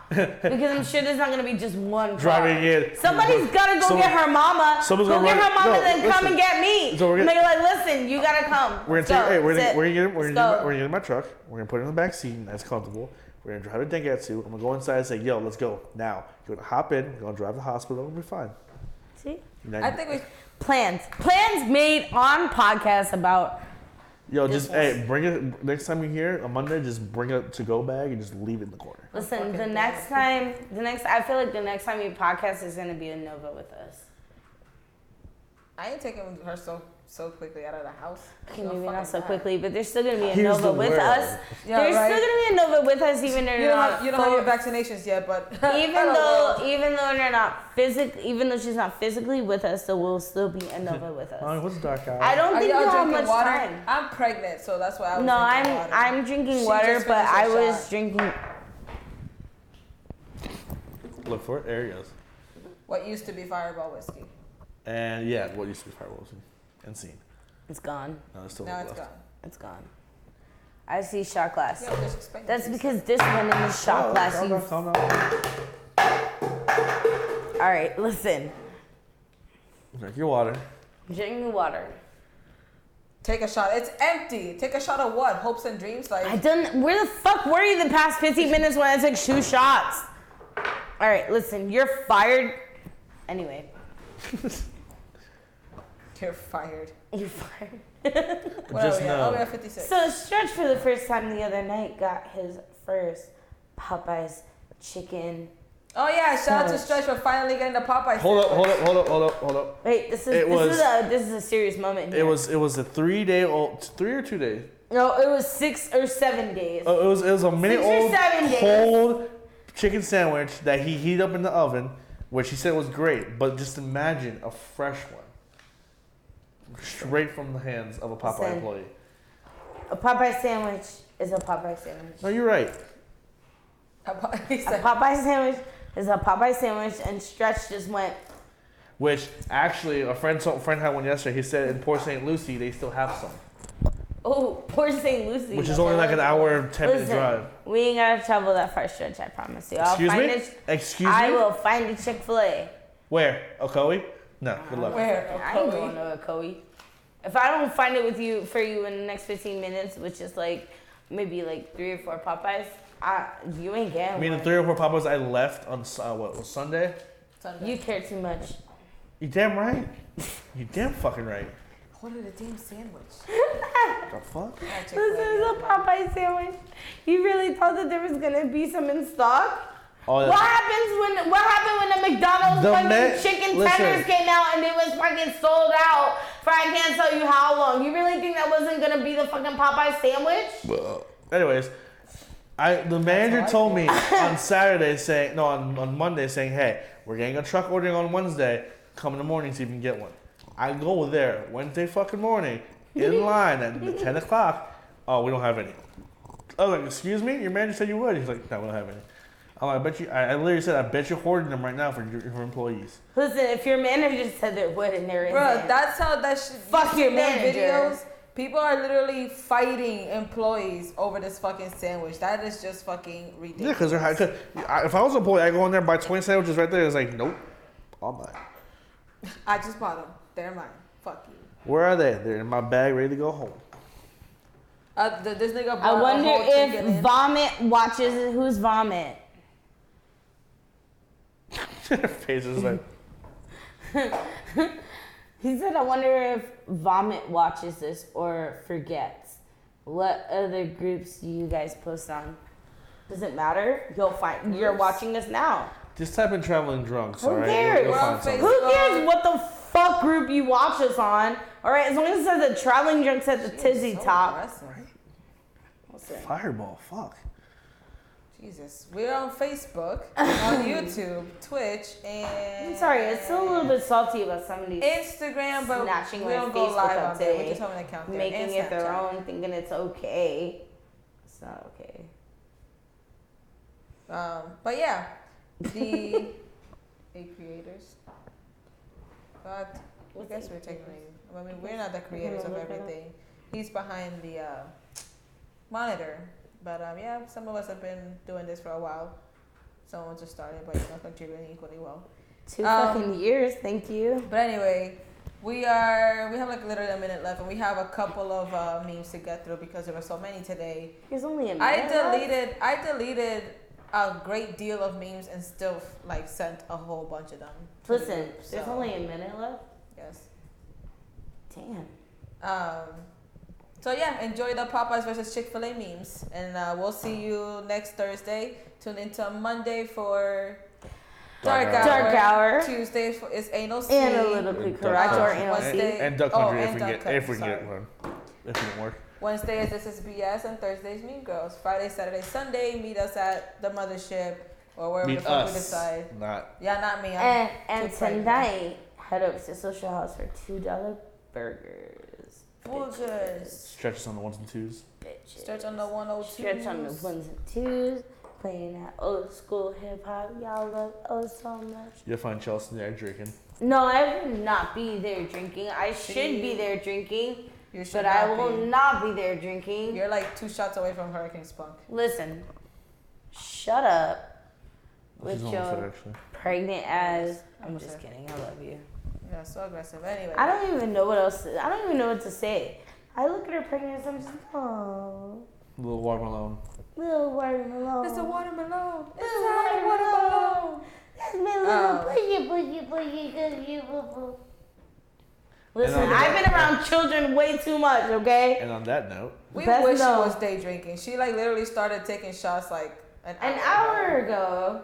Speaker 2: because I'm sure there's not gonna be just one car.
Speaker 1: Driving in.
Speaker 2: Somebody's gotta go
Speaker 1: Someone-
Speaker 2: get her mama.
Speaker 1: someone's
Speaker 2: Go
Speaker 1: gonna
Speaker 2: get
Speaker 1: run-
Speaker 2: her mama,
Speaker 1: no,
Speaker 2: then come
Speaker 1: listen.
Speaker 2: and get me.
Speaker 1: So we're
Speaker 2: And
Speaker 1: gonna-
Speaker 2: they're like, "Listen, you gotta come."
Speaker 1: We're
Speaker 2: Let's
Speaker 1: gonna take.
Speaker 2: go.
Speaker 1: Hey, we're
Speaker 2: Sit.
Speaker 1: gonna
Speaker 2: Let's go.
Speaker 1: get in my truck. We're gonna put it in the back seat. And that's comfortable. We're gonna drive to Dengatsu. I'm gonna go inside and say, "Yo, let's go now." You're gonna hop in. We're gonna drive to the hospital. We'll be fine.
Speaker 2: See?
Speaker 1: Now
Speaker 3: I
Speaker 1: you-
Speaker 3: think we.
Speaker 2: Plans made on podcasts about.
Speaker 1: Yo,
Speaker 2: This
Speaker 1: just
Speaker 2: one.
Speaker 1: hey, bring it next time you're here on Monday. Just bring a to-go bag and just leave it in the corner.
Speaker 2: Listen,
Speaker 3: fucking
Speaker 2: I feel like the next time you podcast is gonna be a Nova with us.
Speaker 3: I ain't taking her so quickly out of the house.
Speaker 2: Okay,
Speaker 3: No
Speaker 2: maybe not
Speaker 3: fucking
Speaker 2: so
Speaker 3: way.
Speaker 2: quickly, but there's still gonna be a
Speaker 1: Here's
Speaker 2: Nova
Speaker 1: the
Speaker 2: with
Speaker 1: word.
Speaker 2: us.
Speaker 3: Yeah,
Speaker 2: There's
Speaker 3: right.
Speaker 2: still gonna be a Nova with us, even though
Speaker 3: You
Speaker 2: they're
Speaker 3: don't
Speaker 2: not.
Speaker 3: have, you don't have your vaccinations yet, but
Speaker 2: even though they're not even though she's not physically with us, there will still be a Nova with
Speaker 1: Honey,
Speaker 2: us.
Speaker 1: what's dark hour?
Speaker 2: I don't
Speaker 3: Are
Speaker 2: think
Speaker 3: y'all
Speaker 2: we'll have
Speaker 3: drinking
Speaker 2: much
Speaker 3: water?
Speaker 2: time.
Speaker 3: I'm pregnant, so that's why I was
Speaker 2: No,
Speaker 3: drinking water.
Speaker 2: I'm drinking
Speaker 3: She
Speaker 2: water,
Speaker 3: just
Speaker 2: but
Speaker 3: finished
Speaker 2: I
Speaker 3: her
Speaker 2: was
Speaker 3: shot.
Speaker 2: drinking.
Speaker 1: Look for it. There he goes.
Speaker 3: What used to be Fireball whiskey.
Speaker 1: And yeah, what used to be Fireball and Scene.
Speaker 2: It's gone.
Speaker 1: No, it's still
Speaker 3: Now
Speaker 1: left.
Speaker 3: it's gone.
Speaker 2: It's gone. I see shot glass.
Speaker 3: Yeah, just explain it
Speaker 2: That's
Speaker 3: to
Speaker 2: because this one in the shot glass.
Speaker 1: Calm
Speaker 2: You.
Speaker 1: down, calm down.
Speaker 2: All right, listen.
Speaker 1: Drink your water.
Speaker 2: I'm drinking water.
Speaker 3: Take a shot. It's empty. Take a shot of what? Hopes and dreams? Like,
Speaker 2: Where the fuck were you the past 15 minutes when I took 2 shots? All right, listen, you're fired. Anyway,
Speaker 3: you're fired.
Speaker 2: you're fired.
Speaker 3: What
Speaker 1: Just
Speaker 3: are we at?
Speaker 1: know.
Speaker 3: Oh, we're at 56.
Speaker 2: So Stretch for the first time the other night got his first Popeyes chicken.
Speaker 3: Oh yeah, shout out to
Speaker 2: Stretch.
Speaker 3: Stretch for finally getting the Popeye.
Speaker 1: Hold up,
Speaker 3: sandwich.
Speaker 1: hold up.
Speaker 2: Wait, this
Speaker 1: It was-
Speaker 2: is a serious moment here.
Speaker 1: It was a 3 or 2 day.
Speaker 2: No, it was 6 or 7 days.
Speaker 1: It was a minute
Speaker 2: 6 or
Speaker 1: old
Speaker 2: 7 days.
Speaker 1: cold chicken sandwich that he heated up in the oven, which he said was great. But just imagine a fresh one, straight from the hands of a Popeye
Speaker 2: Listen.
Speaker 1: employee.
Speaker 2: A Popeye sandwich is a Popeye sandwich.
Speaker 1: No, you're right.
Speaker 3: He
Speaker 2: A
Speaker 3: said,
Speaker 2: Popeye sandwich is a Popeye sandwich, and Stretch just went.
Speaker 1: Which actually, a friend had one yesterday. He said in Port St. Lucie they still have some,
Speaker 2: Oh, poor St. Lucie.
Speaker 1: which is only like an hour and 10 minute
Speaker 2: Listen,
Speaker 1: drive.
Speaker 2: we ain't gotta travel that far, Stretch. I promise you.
Speaker 1: Excuse me?
Speaker 2: I
Speaker 1: Excuse me?
Speaker 2: will find a Chick-fil-A.
Speaker 1: Where? Ocoee? No, good luck.
Speaker 3: where?
Speaker 2: I ain't going to Ocoee. If I don't find it for you in the next 15 minutes, which is like maybe like 3 or 4 Popeyes, you ain't getting
Speaker 1: I mean, the
Speaker 2: one.
Speaker 1: 3 or 4 Popeyes I left on what was Sunday.
Speaker 3: Sunday.
Speaker 2: You care too much.
Speaker 1: You damn right. You damn fucking right.
Speaker 3: Ordered a damn sandwich.
Speaker 1: The fuck?
Speaker 2: This is a Popeye sandwich. You really thought that there was gonna be some in stock?
Speaker 1: Oh,
Speaker 2: What happened when the McDonald's
Speaker 1: The
Speaker 2: fucking
Speaker 1: ma-
Speaker 2: chicken
Speaker 1: listen.
Speaker 2: tenders came out and it was fucking sold out for I can't tell you how long? You really think that wasn't gonna be the fucking Popeye sandwich?
Speaker 1: Anyways, the manager told me on Saturday on Monday saying, hey, we're getting a truck ordering on Wednesday. Come in the morning so you can get one. I go there Wednesday fucking morning in line at 10 o'clock. Oh, we don't have any. I was like, excuse me? Your manager said you would. He's like, no, we don't have any. I'm like, I bet you. I literally said, I bet you're hoarding them right now for employees.
Speaker 2: Listen, if your manager said there would and there isn't.
Speaker 3: Bro, that's how that shit.
Speaker 2: Fuck your
Speaker 3: their
Speaker 2: manager.
Speaker 3: Videos, people are literally fighting employees over this fucking sandwich. That is just fucking
Speaker 1: Yeah,
Speaker 3: ridiculous.
Speaker 1: because they're high. If I was an employee, I go in there and buy 20 sandwiches right there. It's like, nope, I'll buy.
Speaker 3: I just bought them. They're mine. Fuck you.
Speaker 1: Where are they? They're in my bag, ready to go home.
Speaker 3: This nigga bought
Speaker 2: I wonder
Speaker 3: a whole chicken
Speaker 2: if
Speaker 3: in.
Speaker 2: Vomit watches who's Vomit.
Speaker 1: Her face is like,
Speaker 2: He said, I wonder if Vomit watches this or forgets. What other groups do you guys post on? Does it matter? You're watching this now.
Speaker 1: Just type in traveling drunks.
Speaker 2: Who
Speaker 1: All right,
Speaker 2: cares?
Speaker 1: You'll
Speaker 3: We're on
Speaker 1: find something.
Speaker 2: Who cares what the fuck group you watch us on? All right, as long as it says the traveling drunks at the tizzy
Speaker 3: So
Speaker 2: top.
Speaker 3: aggressive.
Speaker 2: What's it?
Speaker 1: Fireball. Fuck.
Speaker 3: Jesus. We're on Facebook, on YouTube, Twitch, and
Speaker 2: I'm sorry, it's still a little bit salty about some of these
Speaker 3: Instagram, but
Speaker 2: snatching
Speaker 3: we
Speaker 2: my
Speaker 3: don't go
Speaker 2: Facebook
Speaker 3: live on there. We
Speaker 2: update,
Speaker 3: just have an account there.
Speaker 2: making
Speaker 3: and
Speaker 2: it their
Speaker 3: Snapchat.
Speaker 2: own, thinking it's okay. It's not okay.
Speaker 3: But yeah, the eight creators. But I
Speaker 2: What's
Speaker 3: guess
Speaker 2: eight
Speaker 3: we're taking.
Speaker 2: creators?
Speaker 3: I mean, we're not the creators of
Speaker 2: look it up.
Speaker 3: everything. He's behind the monitor. But yeah, some of us have been doing this for a while. Some of us just started, but contributing equally well.
Speaker 2: 2 fucking years, thank you.
Speaker 3: But anyway, we have like literally a minute left, and we have a couple of memes to get through because there were so many today.
Speaker 2: There's only a minute
Speaker 3: I deleted a great deal of memes and still like sent a whole bunch of them. to the
Speaker 2: Listen,
Speaker 3: group,
Speaker 2: there's
Speaker 3: so,
Speaker 2: only a minute left.
Speaker 3: yes.
Speaker 2: Damn.
Speaker 3: So yeah, enjoy the Popeyes versus Chick-fil-A memes, and we'll see you next Thursday. Tune into Monday for
Speaker 1: Dark
Speaker 3: Dark
Speaker 1: Hour.
Speaker 3: Hour.
Speaker 2: Dark Hour.
Speaker 3: Tuesday is Anal C.
Speaker 2: Analytically
Speaker 1: And
Speaker 2: correct
Speaker 1: Duck
Speaker 2: or
Speaker 1: Country.
Speaker 2: analytic.
Speaker 1: And Duck
Speaker 3: Oh,
Speaker 1: Country
Speaker 3: and
Speaker 1: if we
Speaker 3: Duck
Speaker 1: get
Speaker 3: Country,
Speaker 1: if we
Speaker 3: sorry.
Speaker 1: get one. If it didn't work.
Speaker 3: Wednesday is This Is BS, and Thursday's Mean Girls. Friday, Saturday, Sunday, meet us at the Mothership or wherever
Speaker 1: Meet
Speaker 3: the fuck we
Speaker 1: us.
Speaker 3: decide.
Speaker 1: Not.
Speaker 3: Yeah, not me. I'm
Speaker 2: And
Speaker 3: too pregnant.
Speaker 2: tonight, head over to Social House for $2 burgers.
Speaker 3: Boogers.
Speaker 1: Stretches on the ones and twos.
Speaker 2: Bitches.
Speaker 3: Stretch on the 102.
Speaker 2: Stretch on the ones and twos. Playing that old school hip hop. Y'all love so much.
Speaker 1: You'll find Chelsea there drinking.
Speaker 2: No, I will not be there drinking. I should be there drinking,
Speaker 3: You should
Speaker 2: but
Speaker 3: not
Speaker 2: I will
Speaker 3: be.
Speaker 2: not be there drinking.
Speaker 3: You're like 2 shots away from Hurricane Spunk.
Speaker 2: Listen, shut up with
Speaker 1: She's almost there
Speaker 2: your
Speaker 1: actually.
Speaker 2: pregnant ass. I'm
Speaker 3: Almost
Speaker 2: just
Speaker 3: there.
Speaker 2: kidding. I love you.
Speaker 3: Yeah, so aggressive. Anyway.
Speaker 2: I don't even know what else. I don't even know what to say. I look at her pregnant and I'm just, oh,
Speaker 1: Little watermelon.
Speaker 2: little watermelon.
Speaker 3: It's a watermelon. It's
Speaker 2: Little
Speaker 3: a watermelon.
Speaker 2: That's my little boogie. Listen,
Speaker 1: And on
Speaker 2: I've
Speaker 1: that-
Speaker 2: been around children way too much, okay?
Speaker 1: And on that note,
Speaker 3: We
Speaker 2: Best
Speaker 3: wish
Speaker 2: no.
Speaker 3: she was day drinking. She like literally started taking shots like an
Speaker 2: An hour ago,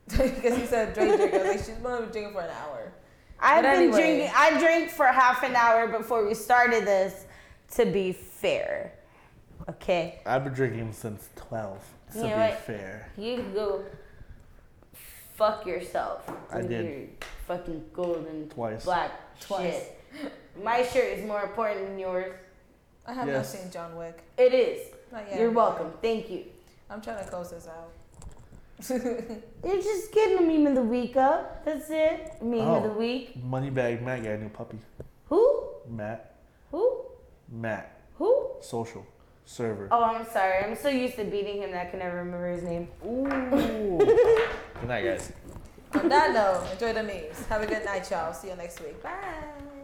Speaker 3: Because he said day drinking. Like she's been drinking for an hour.
Speaker 2: I've
Speaker 3: But
Speaker 2: been
Speaker 3: anyway.
Speaker 2: drinking. I drank for half an hour before we started this, to be fair. Okay?
Speaker 1: I've been drinking since 12. To
Speaker 2: You know
Speaker 1: be
Speaker 2: what?
Speaker 1: fair.
Speaker 2: You can go fuck yourself.
Speaker 1: I
Speaker 2: with
Speaker 1: did.
Speaker 2: Your fucking golden
Speaker 1: Twice.
Speaker 2: black
Speaker 3: Twice.
Speaker 2: shit. My shirt is more important than yours.
Speaker 3: I have
Speaker 1: Yes.
Speaker 3: not seen John Wick.
Speaker 2: It is.
Speaker 3: Not yet.
Speaker 2: You're welcome. Thank you.
Speaker 3: I'm trying to close this out.
Speaker 2: You're just getting a meme of the week up. That's it. Meme of the
Speaker 1: Oh.
Speaker 2: week.
Speaker 1: Moneybag Matt got a new puppy.
Speaker 2: Who?
Speaker 1: Matt.
Speaker 2: Who?
Speaker 1: Matt.
Speaker 2: Who?
Speaker 1: Social. Server.
Speaker 2: Oh, I'm sorry. I'm so used to beating him that I can never remember his name.
Speaker 1: Ooh. Good night, guys.
Speaker 3: On that note, enjoy the memes. Have a good night, y'all. See you next week. Bye.